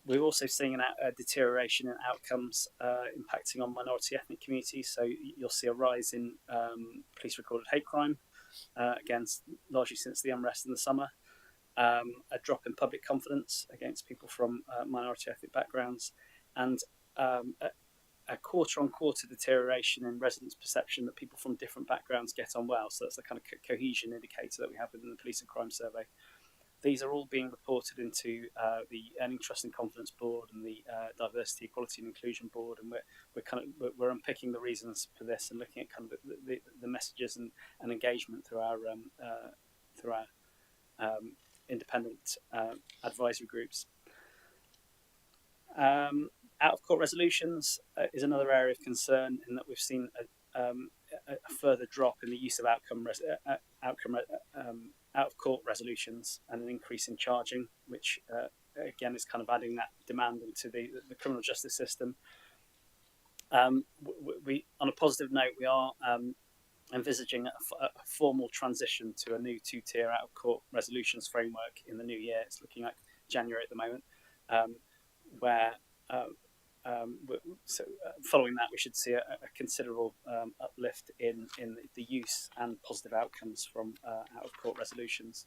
We're also seeing a deterioration in outcomes impacting on minority ethnic communities. So you'll see a rise in police recorded hate crime, again, largely since the unrest in the summer. A drop in public confidence against people from minority ethnic backgrounds, and a quarter-on-quarter deterioration in residents' perception that people from different backgrounds get on well. So that's the kind of cohesion indicator that we have within the police and crime survey. These are all being reported into the Earning Trust and Confidence Board and the Diversity, Equality and Inclusion Board, and we're unpicking the reasons for this and looking at kind of the messages and engagement through our independent advisory groups. Out of court resolutions is another area of concern in that we've seen a further drop in the use of out of court resolutions and an increase in charging, which again is kind of adding that demand into the criminal justice system. We, on a positive note, we are envisaging a formal transition to a new two-tier out of court resolutions framework in the new year. It's looking like January at the moment, following that, we should see a considerable uplift in the use and positive outcomes from out of court resolutions.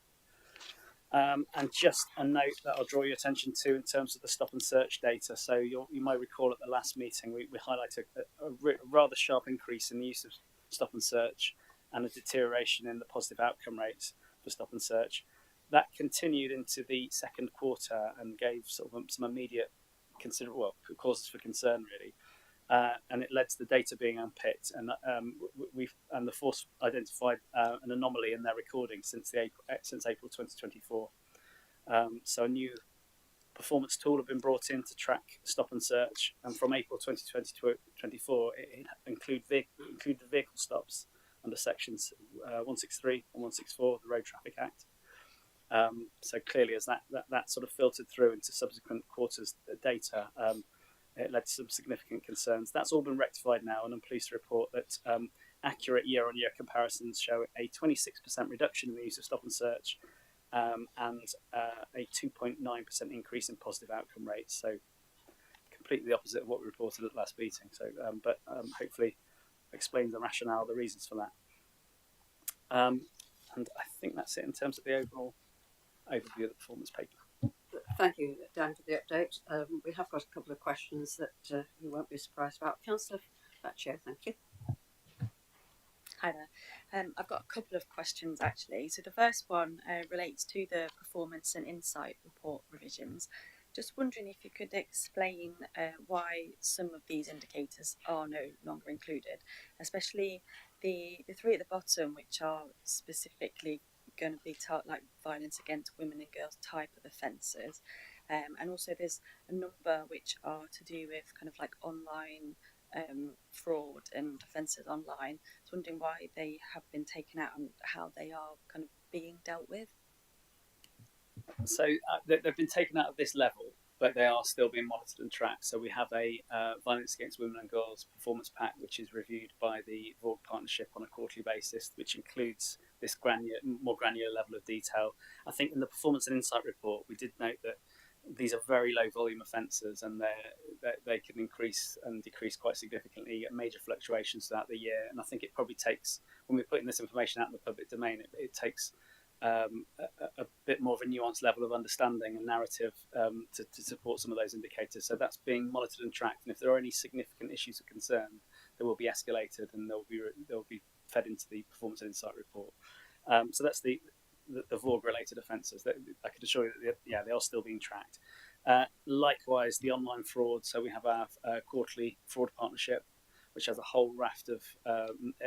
And just a note that I'll draw your attention to in terms of the stop and search data. So you might recall at the last meeting we highlighted a rather sharp increase in the use of stop and search and a deterioration in the positive outcome rates for stop and search. That continued into the second quarter and gave sort of some immediate causes for concern, really. And it led to the data being unpicked, and the force identified an anomaly in their recording since April 2024. So a new performance tool have been brought in to track stop and search, and from April 2024, it included the vehicle stops under sections 163 and 164 of the Road Traffic Act. So clearly, as that sort of filtered through into subsequent quarters' data, it led to some significant concerns. That's all been rectified now, and I'm pleased to report that accurate year-on-year comparisons show a 26% reduction in the use of stop and search and a 2.9% increase in positive outcome rates. So completely the opposite of what we reported at the last meeting. So, but hopefully explains the rationale, the reasons for that. And I think that's it in terms of the overall overview of the performance paper. Thank you, Dan, for the update. We have got a couple of questions that you won't be surprised about. Councillor Batcho, thank you. Hi there. I've got a couple of questions actually. So the first one relates to the performance and insight report revisions. Just wondering if you could explain why some of these indicators are no longer included, especially the three at the bottom, which are specifically going to be like violence against women and girls type of offences, and also there's a number which are to do with kind of like online fraud and offences online. I was wondering why they have been taken out and how they are kind of being dealt with. So they've been taken out of this level, but they are still being monitored and tracked. So we have a violence against women and girls performance pack, which is reviewed by the VORG partnership on a quarterly basis, which includes this more granular level of detail. I think in the performance and insight report, we did note that these are very low volume offences, and they can increase and decrease quite significantly at major fluctuations throughout the year. And I think it probably takes, when we're putting this information out in the public domain, it takes a bit more of a nuanced level of understanding and narrative to support some of those indicators. So that's being monitored and tracked, and if there are any significant issues of concern, they will be escalated and they'll be fed into the performance and insight report. So that's the VORG related offences. I can assure you that they are still being tracked. Likewise, the online fraud. So we have our quarterly fraud partnership, which has a whole raft of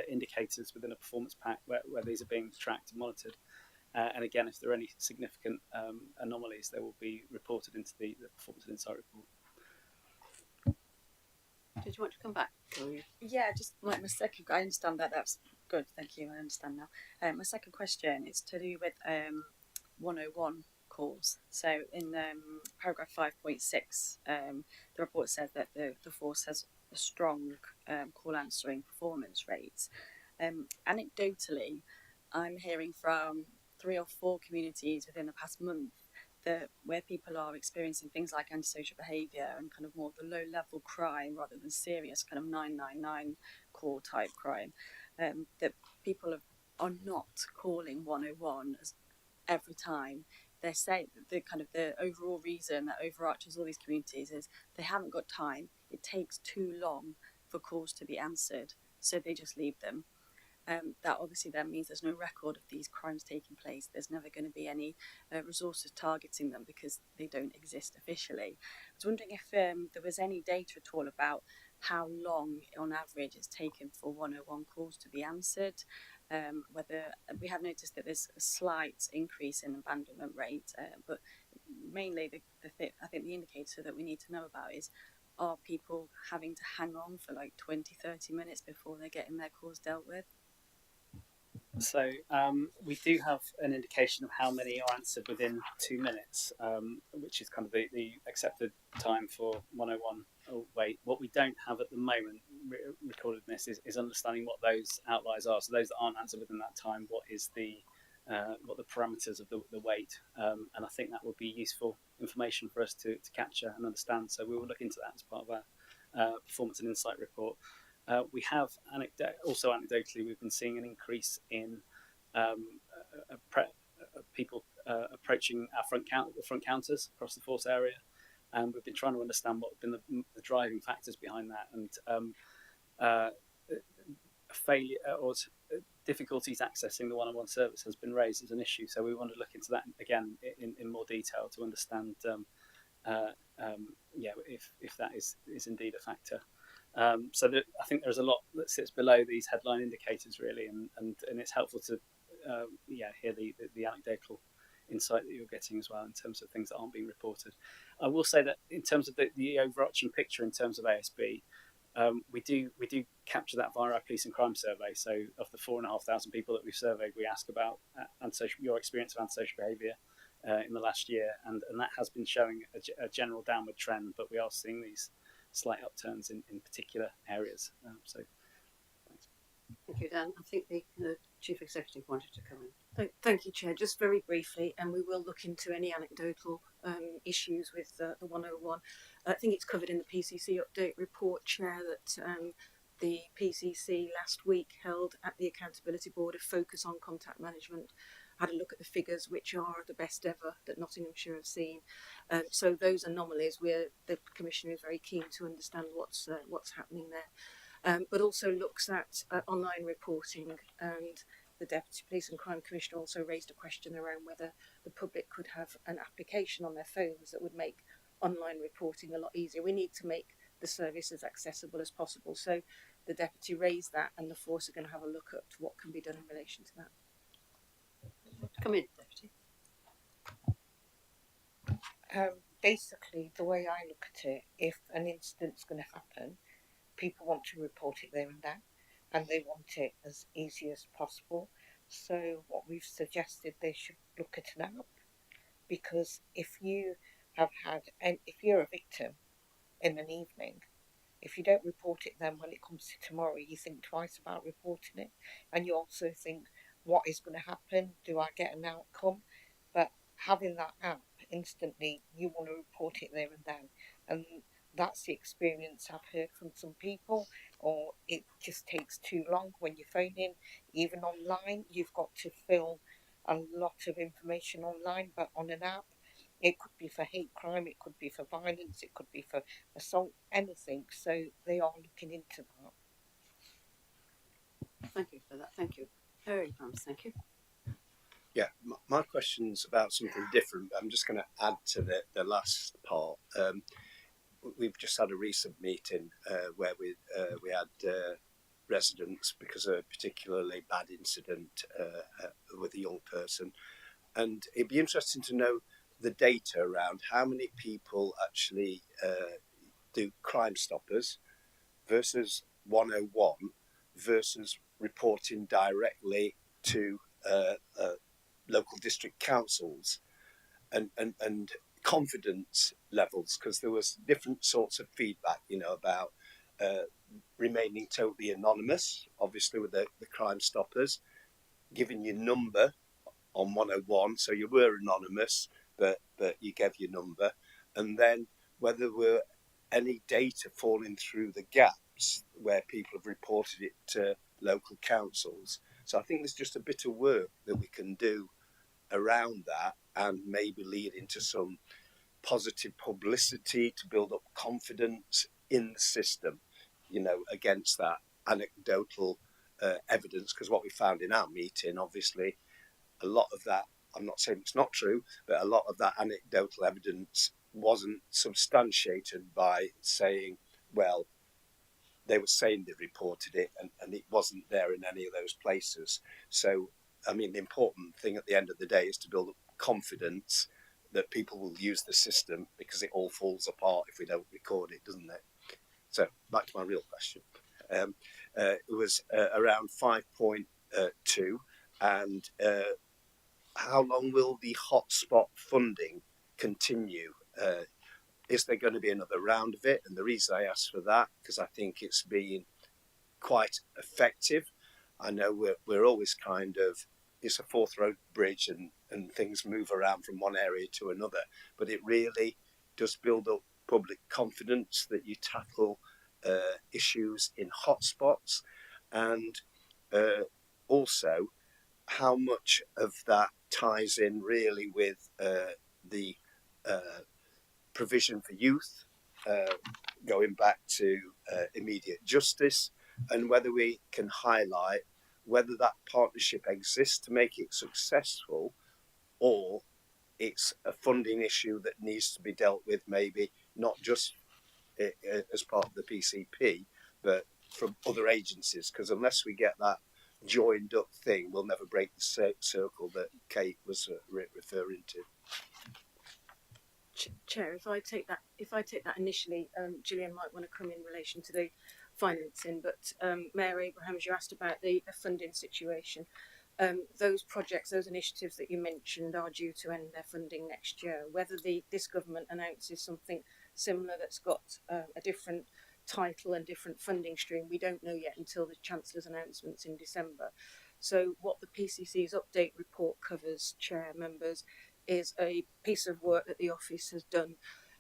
indicators within a performance pack where these are being tracked and monitored. And again, if there are any significant anomalies, they will be reported into the performance and insight report. Did you want to come back? Yeah, just like my second, I understand that. That's good. Thank you. I understand now. My second question is to do with 101 calls. So in paragraph 5.6, the report says that the force has a strong call answering performance rates. Anecdotally, I'm hearing from 3 or 4 communities within the past month where people are experiencing things like antisocial behaviour and kind of more the low level crime rather than serious kind of 999 call type crime, that people are not calling 101 every time. They're saying the kind of the overall reason that overarches all these communities is they haven't got time. It takes too long for calls to be answered, so they just leave them. That obviously then means there's no record of these crimes taking place. There's never going to be any resources targeting them because they don't exist officially. I was wondering if there was any data at all about how long on average it's taken for 101 calls to be answered. Whether we have noticed that there's a slight increase in abandonment rate, but mainly I think the indicator that we need to know about is, are people having to hang on for like 20-30 minutes before they're getting their calls dealt with? So we do have an indication of how many are answered within 2 minutes, which is kind of the accepted time for 101 wait. What we don't have at the moment, recorded in this, is understanding what those outliers are. So those that aren't answered within that time, what the parameters of the wait, and I think that would be useful information for us to capture and understand. So we will look into that as part of our performance and insight report. We have also anecdotally, we've been seeing an increase in people approaching our front counters across the force area, and we've been trying to understand what have been the driving factors behind that, and failure or difficulties accessing the 101 service has been raised as an issue. So we want to look into that again in more detail to understand, if that is indeed a factor. So I think there's a lot that sits below these headline indicators really, and it's helpful to hear the anecdotal insight that you're getting as well in terms of things that aren't being reported. I will say that in terms of the overarching picture in terms of ASB, we do capture that via our police and crime survey. So of the 4,500 people that we've surveyed, we ask about your experience of antisocial behaviour in the last year, and that has been showing a general downward trend, but we are seeing these slight upturns in particular areas. So thanks. Thank you, Dan. I think the Chief Executive wanted to come in. Thank you, Chair. Just very briefly, and we will look into any anecdotal issues with the 101. I think it's covered in the PCC update report, Chair, that the PCC last week held at the Accountability Board a focus on contact management, had a look at the figures, which are the best ever that Nottinghamshire have seen. So those anomalies, the Commissioner is very keen to understand what's happening there, but also looks at online reporting, and the Deputy Police and Crime Commissioner also raised a question around whether the public could have an application on their phones that would make online reporting a lot easier. We need to make the service as accessible as possible. So the Deputy raised that, and the force are going to have a look at what can be done in relation to that. Come in, Deputy. Basically, the way I look at it, if an incident's going to happen, people want to report it there and then, and they want it as easy as possible. So what we've suggested, they should look at an app, because if you if you're a victim in an evening, if you don't report it then, when it comes to tomorrow, you think twice about reporting it, and you also think, what is going to happen? Do I get an outcome? But having that app instantly, you want to report it there and then, and that's the experience I've heard from some people. Or it just takes too long when you're phoning. Even online, you've got to fill a lot of information online, but on an app, it could be for hate crime, it could be for violence, it could be for assault, anything. So they are looking into that. Thank you for that. Thank you. Very promise. Thank you. Yeah, my question's about something different. I'm just going to add to the last part. We've just had a recent meeting where we had residents, because of a particularly bad incident with a young person, and it'd be interesting to know the data around how many people actually do Crime Stoppers versus 101 versus reporting directly to local district councils, and confidence levels, because there was different sorts of feedback, about remaining totally anonymous, obviously with the Crime Stoppers, giving your number on 101, so you were anonymous, but you gave your number, and then whether there were any data falling through the gaps where people have reported it to local councils. So I think there's just a bit of work that we can do around that, and maybe lead into some positive publicity to build up confidence in the system, against that anecdotal evidence. Because what we found in our meeting, obviously, a lot of that, I'm not saying it's not true, but a lot of that anecdotal evidence wasn't substantiated by saying, well, they were saying they reported it, and it wasn't there in any of those places. So, I mean, the important thing at the end of the day is to build up confidence that people will use the system because it all falls apart if we don't record it, doesn't it? So back to my real question. It was around 5.2, and how long will the hotspot funding continue? Is there going to be another round of it? And the reason I ask for that, because I think it's been quite effective. I know we're always kind of, it's a fourth road bridge and things move around from one area to another, but it really does build up public confidence that you tackle issues in hotspots, and also how much of that ties in really with the provision for youth, going back to immediate justice, and whether we can highlight whether that partnership exists to make it successful, or it's a funding issue that needs to be dealt with, maybe not just as part of the PCP, but from other agencies, because unless we get that joined up thing, we'll never break the circle that Kate was referring to. Chair, if I take that initially, Gillian might want to come in relation to the financing, but Mayor Abrahams, you asked about the funding situation. Those projects, those initiatives that you mentioned are due to end their funding next year. Whether this government announces something similar that's got a different title and different funding stream, we don't know yet until the Chancellor's announcements in December. So what the PCC's update report covers, Chair, members, is a piece of work that the office has done,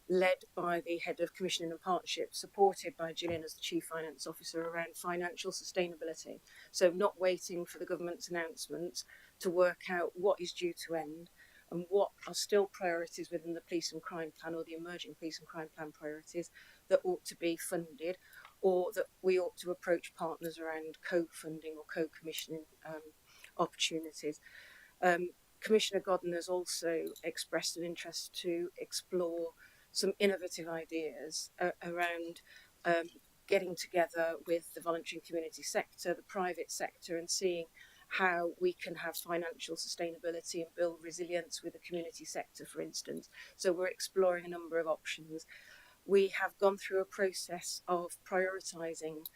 led by the head of commissioning and partnerships, supported by Gillian as the chief finance officer, around financial sustainability. So not waiting for the government's announcements to work out what is due to end and what are still priorities within the police and crime plan, or the emerging police and crime plan priorities that ought to be funded, or that we ought to approach partners around co-funding or co-commissioning opportunities. Commissioner Godden has also expressed an interest to explore some innovative ideas around getting together with the voluntary and community sector, the private sector, and seeing how we can have financial sustainability and build resilience with the community sector, for instance. So we're exploring a number of options. We have gone through a process of prioritising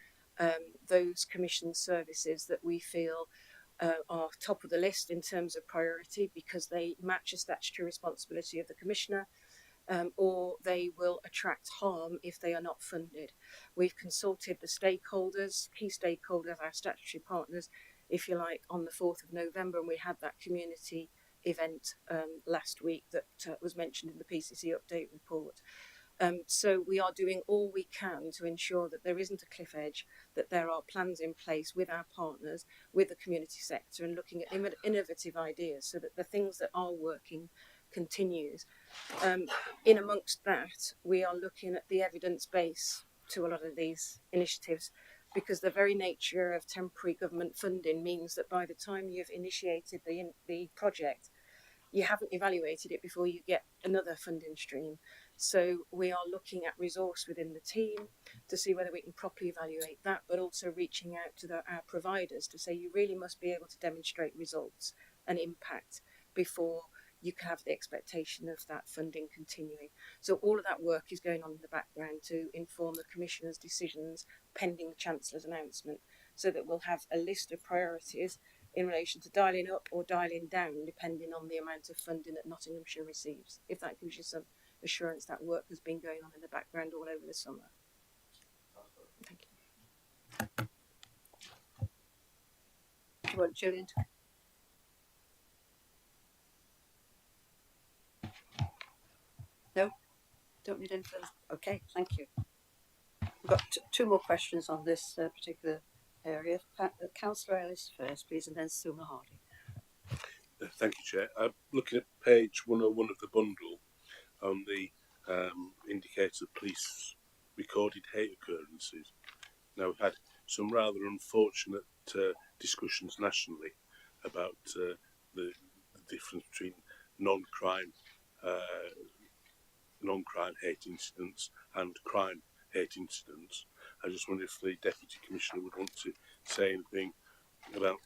those commissioned services that we feel are top of the list in terms of priority, because they match a statutory responsibility of the Commissioner, or they will attract harm if they are not funded. We've consulted the stakeholders, key stakeholders, our statutory partners, if you like, on the 4th of November, and we had that community event last week that was mentioned in the PCC update report. So we are doing all we can to ensure that there isn't a cliff edge, that there are plans in place with our partners, with the community sector, and looking at innovative ideas so that the things that are working continues. In amongst that, we are looking at the evidence base to a lot of these initiatives, because the very nature of temporary government funding means that by the time you've initiated the project, you haven't evaluated it before you get another funding stream. So we are looking at resource within the team to see whether we can properly evaluate that, but also reaching out to our providers to say you really must be able to demonstrate results and impact before you can have the expectation of that funding continuing. So all of that work is going on in the background to inform the Commissioner's decisions pending the Chancellor's announcement, so that we'll have a list of priorities in relation to dialing up or dialing down depending on the amount of funding that Nottinghamshire receives. If that gives you some assurance, that work has been going on in the background all over the summer. Thank you. Do you want Gillian to? No? Don't need any further? Okay, thank you. We've got two more questions on this particular area. Councillor Ellis first, please, and then Suma Hardy. Thank you, Chair. Looking at page 101 of the bundle, on the indicator of police recorded hate occurrences. Now, we've had some rather unfortunate discussions nationally about the difference between non-crime hate incidents and crime hate incidents. I just wonder if the Deputy Commissioner would want to say anything about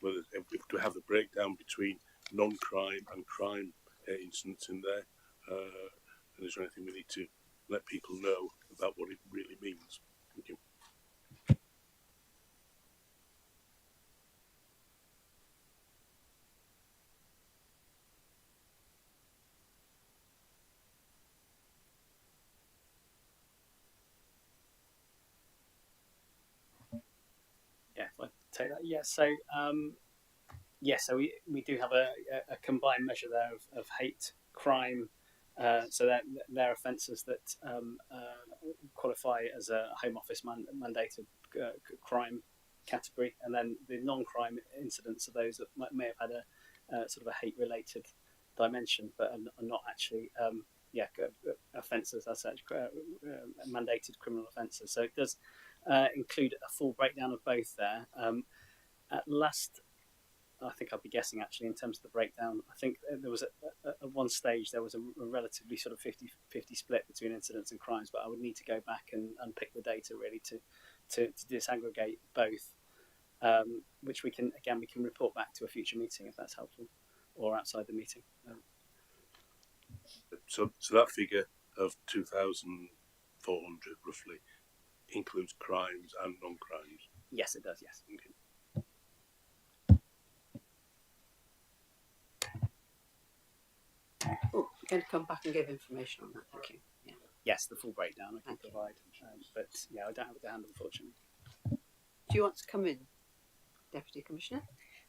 whether if we have a breakdown between non-crime and crime incidents in there? And is there anything we need to let people know about what it really means? Thank you. Yeah, if I take that. Yeah, so so we do have a combined measure there of hate crime. So they're offences that qualify as a Home Office mandated crime category, and then the non-crime incidents are those that may have had a sort of a hate-related dimension, but are not actually offences as such, mandated criminal offences. So it does include a full breakdown of both there. At last, I think I'll be guessing actually in terms of the breakdown. I think there was at one stage there was a relatively sort of 50-50 split between incidents and crimes, but I would need to go back and pick the data really to disaggregate both, which we can report back to a future meeting if that's helpful, or outside the meeting. So that figure of 2,400 roughly includes crimes and non-crimes. Yes, it does. Yes. Okay. Oh, I'm going to come back and give information on that. Thank you. Yeah. Yes, the full breakdown I can provide, but yeah, I don't have it to hand, unfortunately. Do you want to come in, Deputy Commissioner?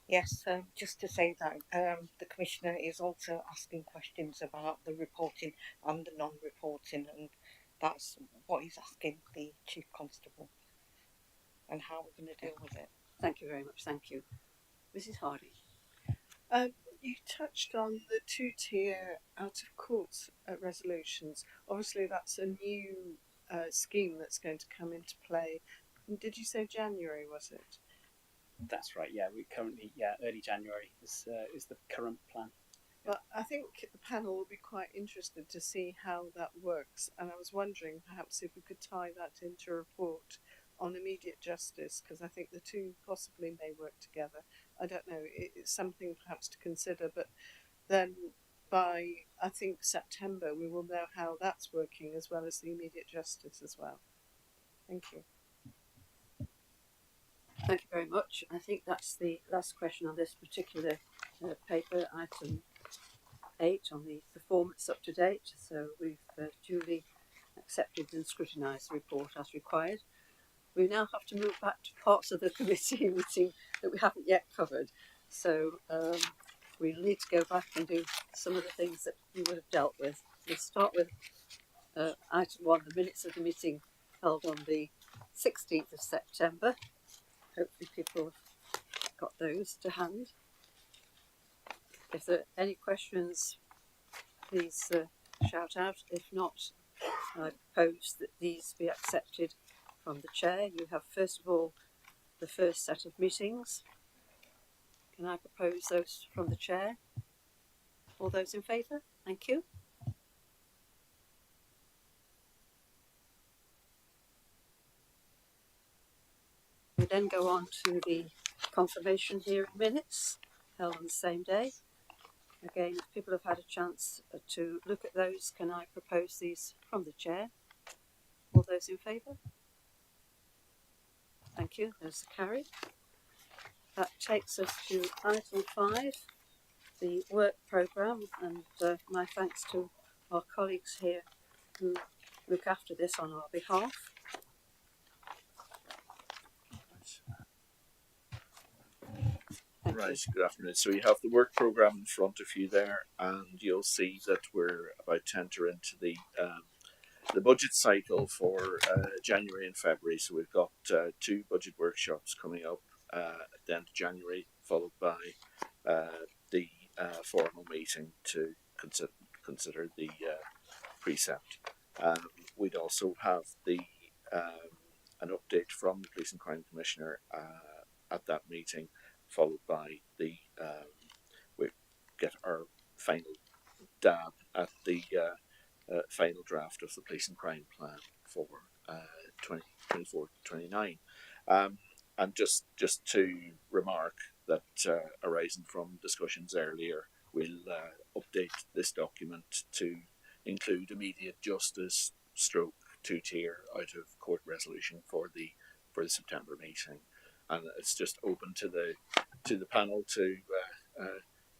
Yes, just to say that the Commissioner is also asking questions about the reporting and the non-reporting, and that's what he's asking the Chief Constable and how we're going to deal with it. Thank you very much. Thank you. Mrs. Hardy. You touched on the two-tier out-of-court resolutions. Obviously, that's a new scheme that's going to come into play. Did you say January, was it? That's right. Yeah, we currently early January is the current plan. But I think the panel will be quite interested to see how that works, and I was wondering perhaps if we could tie that into a report on immediate justice, because I think the two possibly may work together. I don't know, it's something perhaps to consider, but then by I think September we will know how that's working as well as the immediate justice as well. Thank you. Thank you very much. I think that's the last question on this particular paper, item 8 on the performance up to date. So we've duly accepted and scrutinised the report as required. We now have to move back to parts of the committee meeting that we haven't yet covered. So we need to go back and do some of the things that we would have dealt with. We'll start with item 1, the minutes of the meeting held on the 16th of September. Hopefully people have got those to hand. If there are any questions, please shout out. If not, I propose that these be accepted from the chair. You have first of all the first set of meetings. Can I propose those from the chair? All those in favour? Thank you. We then go on to the confirmation hearing minutes held on the same day. Again, if people have had a chance to look at those, can I propose these from the chair? All those in favour? Thank you. Those are carried. That takes us to item 5, the work programme, and my thanks to our colleagues here who look after this on our behalf. Right, good afternoon. So you have the work programme in front of you there, and you'll see that we're about to enter into the budget cycle for January and February. So we've got 2 budget workshops coming up at the end of January, followed by the formal meeting to consider the precept. We'd also have the an update from the Police and Crime Commissioner at that meeting, followed by the we get our final dab at the final draft of the Police and Crime Plan for 2024-29. And just to remark that arising from discussions earlier we'll update this document to include immediate justice stroke two-tier out of court resolution for the September meeting, and it's just open to the panel to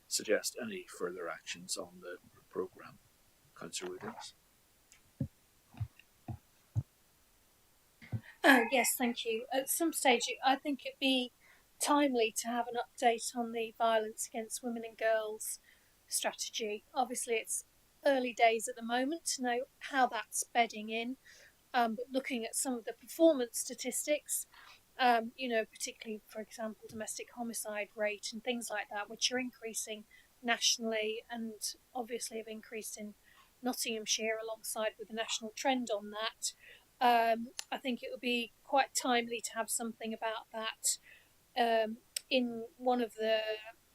suggest any further actions on the programme. Councillor Williams. Yes, thank you. At some stage, I think it'd be timely to have an update on the violence against women and girls strategy. Obviously, it's early days at the moment to know how that's bedding in, but looking at some of the performance statistics, particularly, for example, domestic homicide rate and things like that, which are increasing nationally and obviously have increased in Nottinghamshire alongside with the national trend on that. I think it would be quite timely to have something about that in one of the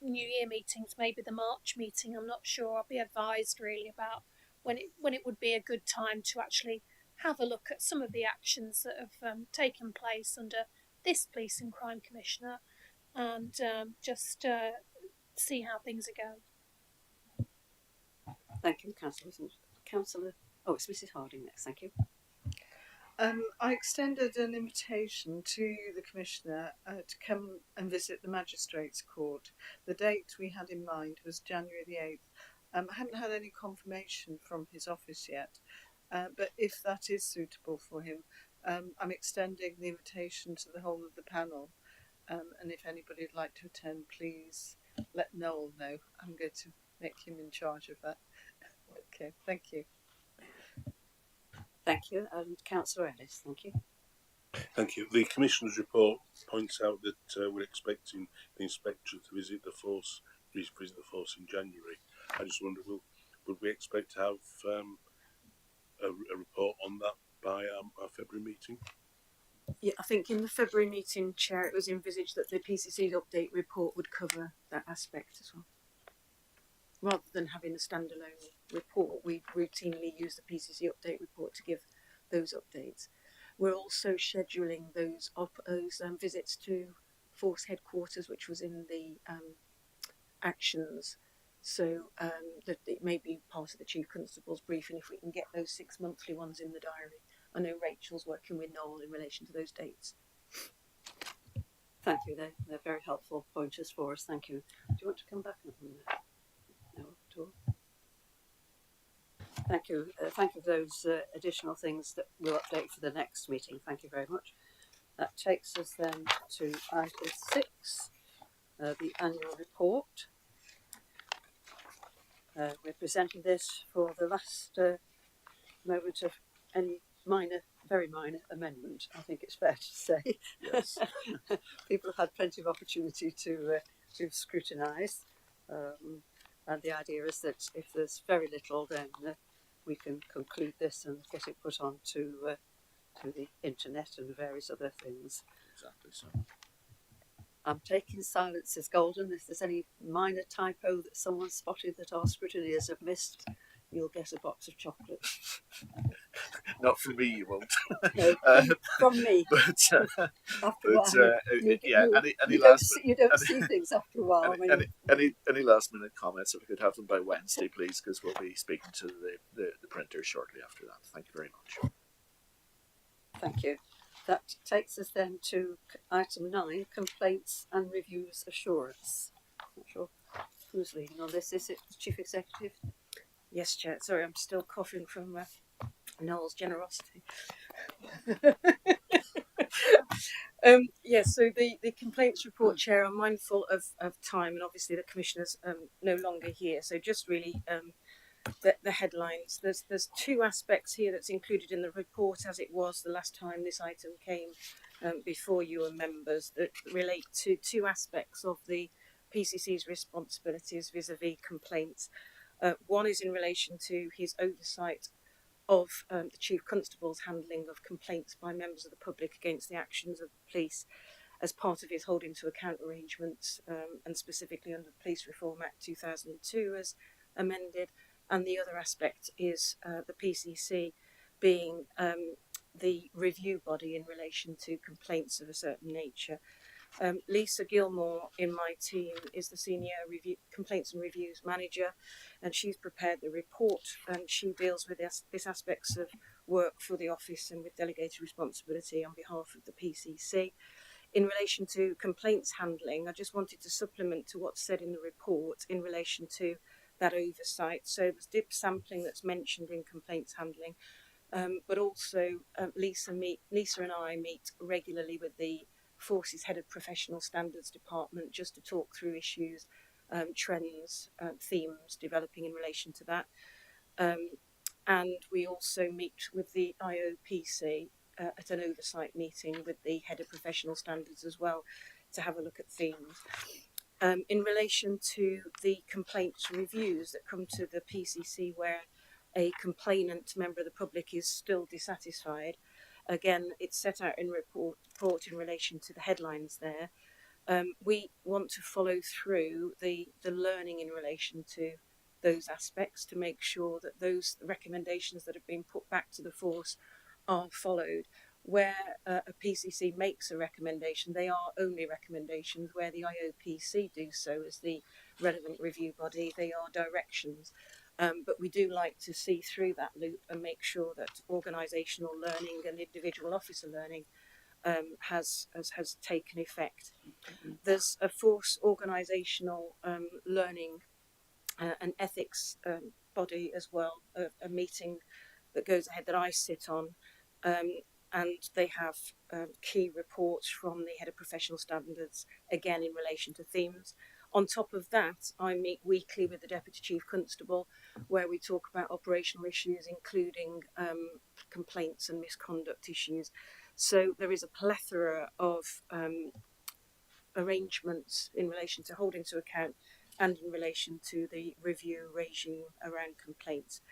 New Year meetings, maybe the March meeting. I'm not sure. I'll be advised really about when it would be a good time to actually have a look at some of the actions that have taken place under this Police and Crime Commissioner, and just see how things are going. Thank you, Councillor. Oh, it's Mrs. Harding next. Thank you. I extended an invitation to the Commissioner to come and visit the Magistrates' Court. The date we had in mind was January the 8th. I haven't had any confirmation from his office yet, but if that is suitable for him, I'm extending the invitation to the whole of the panel. And if anybody would like to attend, please let Noel know. I'm going to make him in charge of that. Okay, thank you. Thank you. And Councillor Ellis, thank you. Thank you. The Commissioner's report points out that we're expecting the inspector to visit the force in January. I just wonder, would we expect to have a report on that by our February meeting? Yeah, I think in the February meeting, Chair, it was envisaged that the PCC's update report would cover that aspect as well. Rather than having a standalone report, we routinely use the PCC update report to give those updates. We're also scheduling those visits to force headquarters, which was in the actions. So that it may be part of the Chief Constable's briefing if we can get those 6 monthly ones in the diary. I know Rachel's working with Noel in relation to those dates. Thank you. They're very helpful pointers for us. Thank you. Do you want to come back on that? No, at all. Thank you. Thank you for those additional things that we'll update for the next meeting. Thank you very much. That takes us then to item 6, the annual report. We're presenting this for the last moment of any very minor amendment, I think it's fair to say. Yes. People have had plenty of opportunity to scrutinise. And the idea is that if there's very little, then we can conclude this and get it put on to the internet and various other things. Exactly so. I'm taking silence as golden. If there's any minor typo that someone spotted that our scrutineers have missed, you'll get a box of chocolate. Not from me, you won't. No, from me. But after a while, you don't see things after a while. Any last minute comments? If we could have them by Wednesday, please, because we'll be speaking to the printer shortly after that. Thank you very much. Thank you. That takes us then to item 9, complaints and reviews assurance. Not sure who's leading on this. Is it the Chief Executive? Yes, Chair. Sorry, I'm still coughing from Noel's generosity. Yes, so the complaints report, Chair, I'm mindful of time, and obviously the Commissioner's no longer here. So just really the headlines. There's 2 aspects here that's included in the report, as it was the last time this item came before you and members, that relate to 2 aspects of the PCC's responsibilities vis-a-vis complaints. One is in relation to his oversight of the Chief Constable's handling of complaints by members of the public against the actions of the police as part of his holding to account arrangements, and specifically under the Police Reform Act 2002 as amended. And the other aspect is the PCC being the review body in relation to complaints of a certain nature. Lisa Gilmore in my team is the senior complaints and reviews manager, and she's prepared the report, and she deals with this aspects of work for the office and with delegated responsibility on behalf of the PCC. In relation to complaints handling, I just wanted to supplement to what's said in the report in relation to that oversight. So there's dip sampling that's mentioned in complaints handling, but also Lisa and I meet regularly with the Forces Head of Professional Standards Department just to talk through issues, trends, themes developing in relation to that. And we also meet with the IOPC at an oversight meeting with the Head of Professional Standards as well to have a look at themes. In relation to the complaints reviews that come to the PCC where a complainant member of the public is still dissatisfied, again, it's set out in report in relation to the headlines there. We want to follow through the learning in relation to those aspects to make sure that those recommendations that have been put back to the force are followed. Where a PCC makes a recommendation, they are only recommendations. Where the IOPC do so as the relevant review body, they are directions. But we do like to see through that loop and make sure that organisational learning and individual officer learning has taken effect. There's a force organisational learning and ethics body as well, a meeting that goes ahead that I sit on, and they have key reports from the Head of Professional Standards, again in relation to themes. On top of that, I meet weekly with the Deputy Chief Constable, where we talk about operational issues, including complaints and misconduct issues. So there is a plethora of arrangements in relation to holding to account and in relation to the review regime around complaints.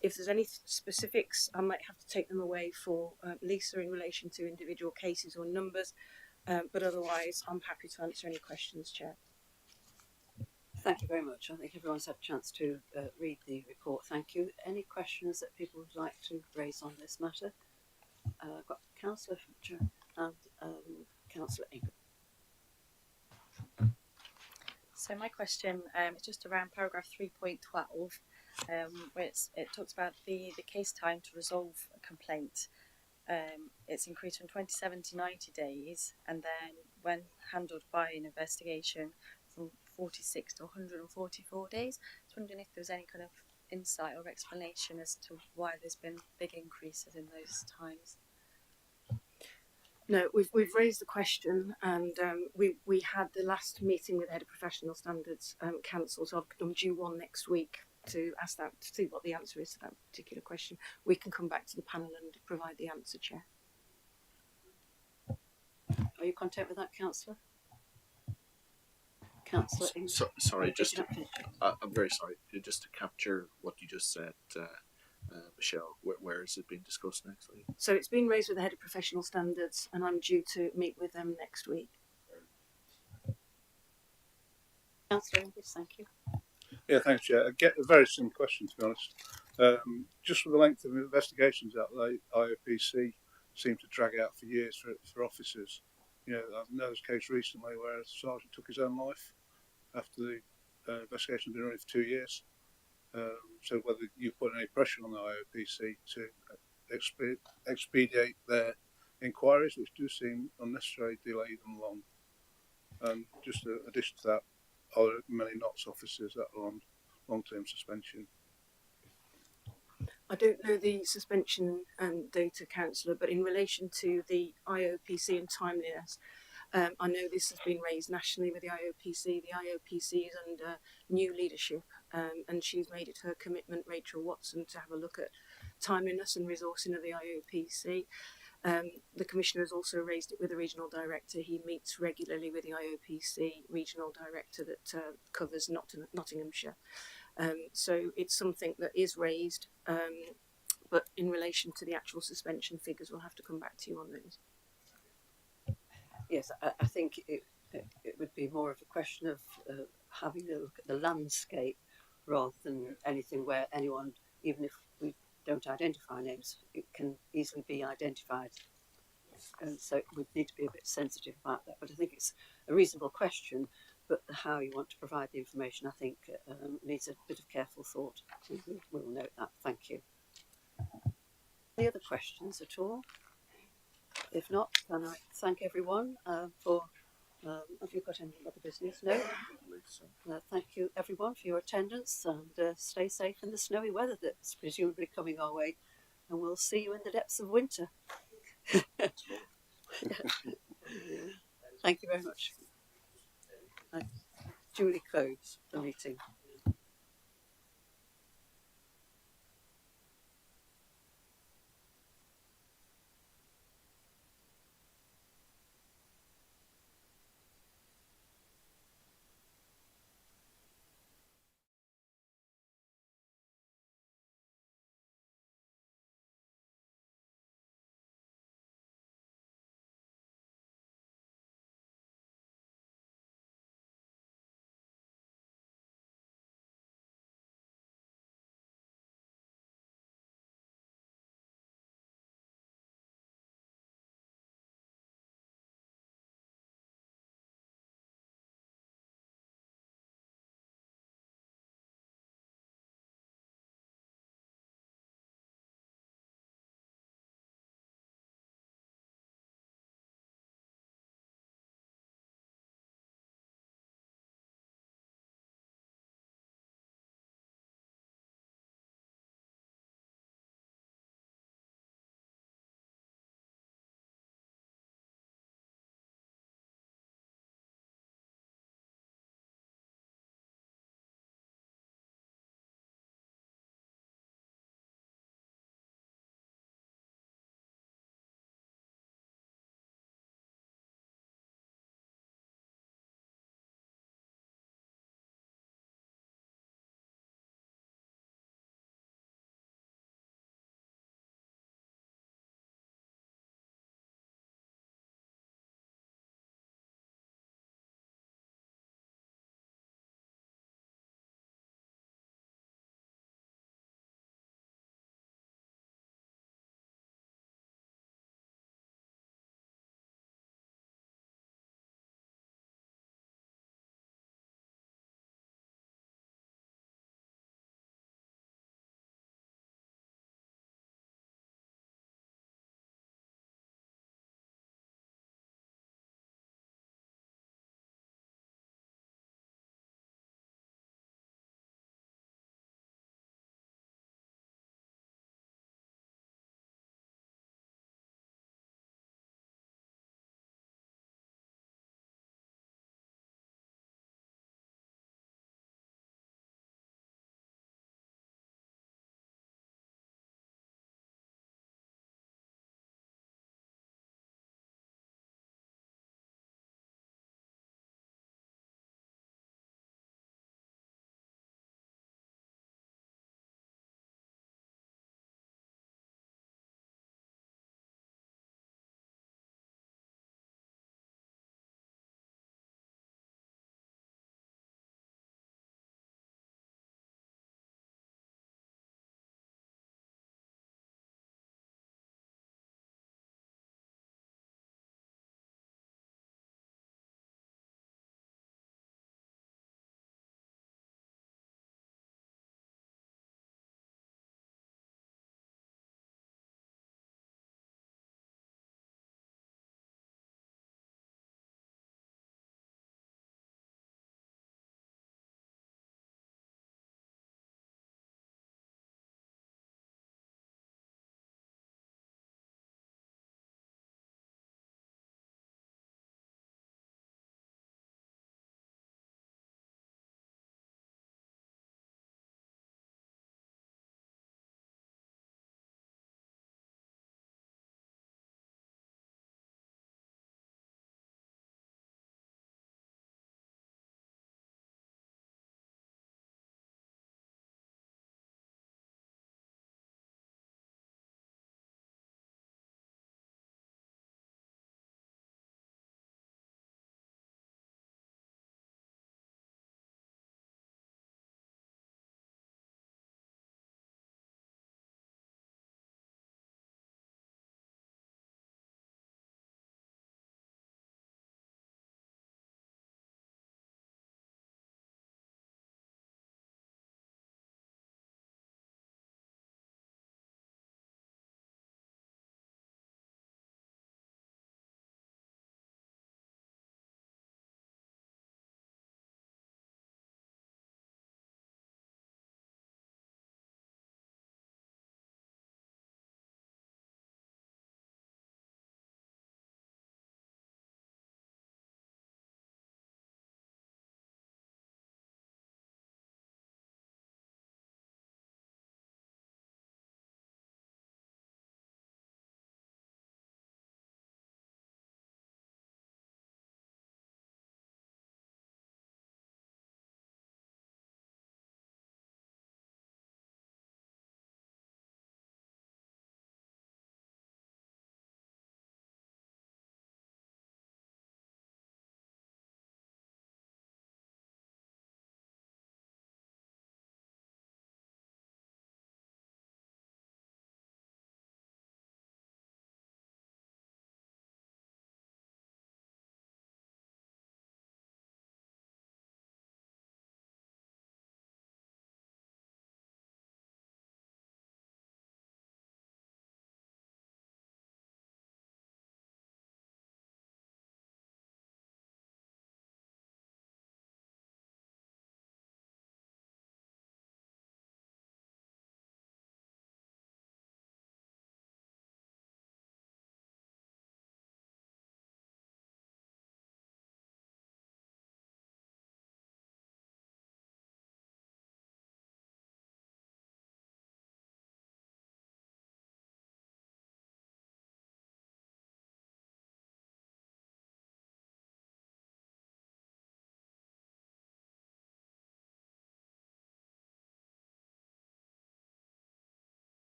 If there's any specifics, I might have to take them away for Lisa in relation to individual cases or numbers, but otherwise I'm happy to answer any questions, Chair. Thank you very much. I think everyone's had a chance to read the report. Thank you. Any questions that people would like to raise on this matter? I've got Councillor Fletcher and Councillor Ingram. So my question is just around paragraph 3.12, where it talks about the case time to resolve a complaint. It's increased from 27 to 90 days, and then when handled by an investigation from 46 to 144 days. I was wondering if there's any kind of insight or explanation as to why there's been big increases in those times. No, we've raised the question, and we had the last meeting with the Head of Professional Standards cancelled, so I'm due one next week to ask that, to see what the answer is to that particular question. We can come back to the panel and provide the answer, Chair. Are you content with that, Councillor? Councillor sorry, just I'm very sorry. Just to capture what you just said, Michelle, where has it been discussed next week? So it's been raised with the Head of Professional Standards, and I'm due to meet with them next week. Councillor English, thank you. Yeah, thanks, Chair. I get a very similar question, to be honest. Just for the length of investigations that the IOPC seem to drag out for years for officers. You know, I know there's a case recently where a sergeant took his own life after the investigation had been running for 2 years. So whether you put any pressure on the IOPC to expedite their inquiries, which do seem unnecessarily delay them long. And just in addition to that, are there many NOTS officers that are on long-term suspension? I don't know the suspension data, Councillor, but in relation to the IOPC and timeliness, I know this has been raised nationally with the IOPC. The IOPC is under new leadership, and she's made it her commitment, Rachel Watson, to have a look at timeliness and resourcing of the IOPC. The Commissioner has also raised it with the Regional Director. He meets regularly with the IOPC Regional Director that covers Nottinghamshire. So it's something that is raised, but in relation to the actual suspension figures, we'll have to come back to you on those. Yes, I think it would be more of a question of having a look at the landscape rather than anything where anyone, even if we don't identify names, it can easily be identified. and so it would need to be a bit sensitive about that. But I think it's a reasonable question. But how you want to provide the information, I think, needs a bit of careful thought. We'll note that. Thank you. Any other questions at all? If not, can I thank everyone for. Have you got any other business? No. Thank you, everyone, for your attendance, and stay safe in the snowy weather that's presumably coming our way. And we'll see you in the depths of winter. Thank you very much. I duly close the meeting.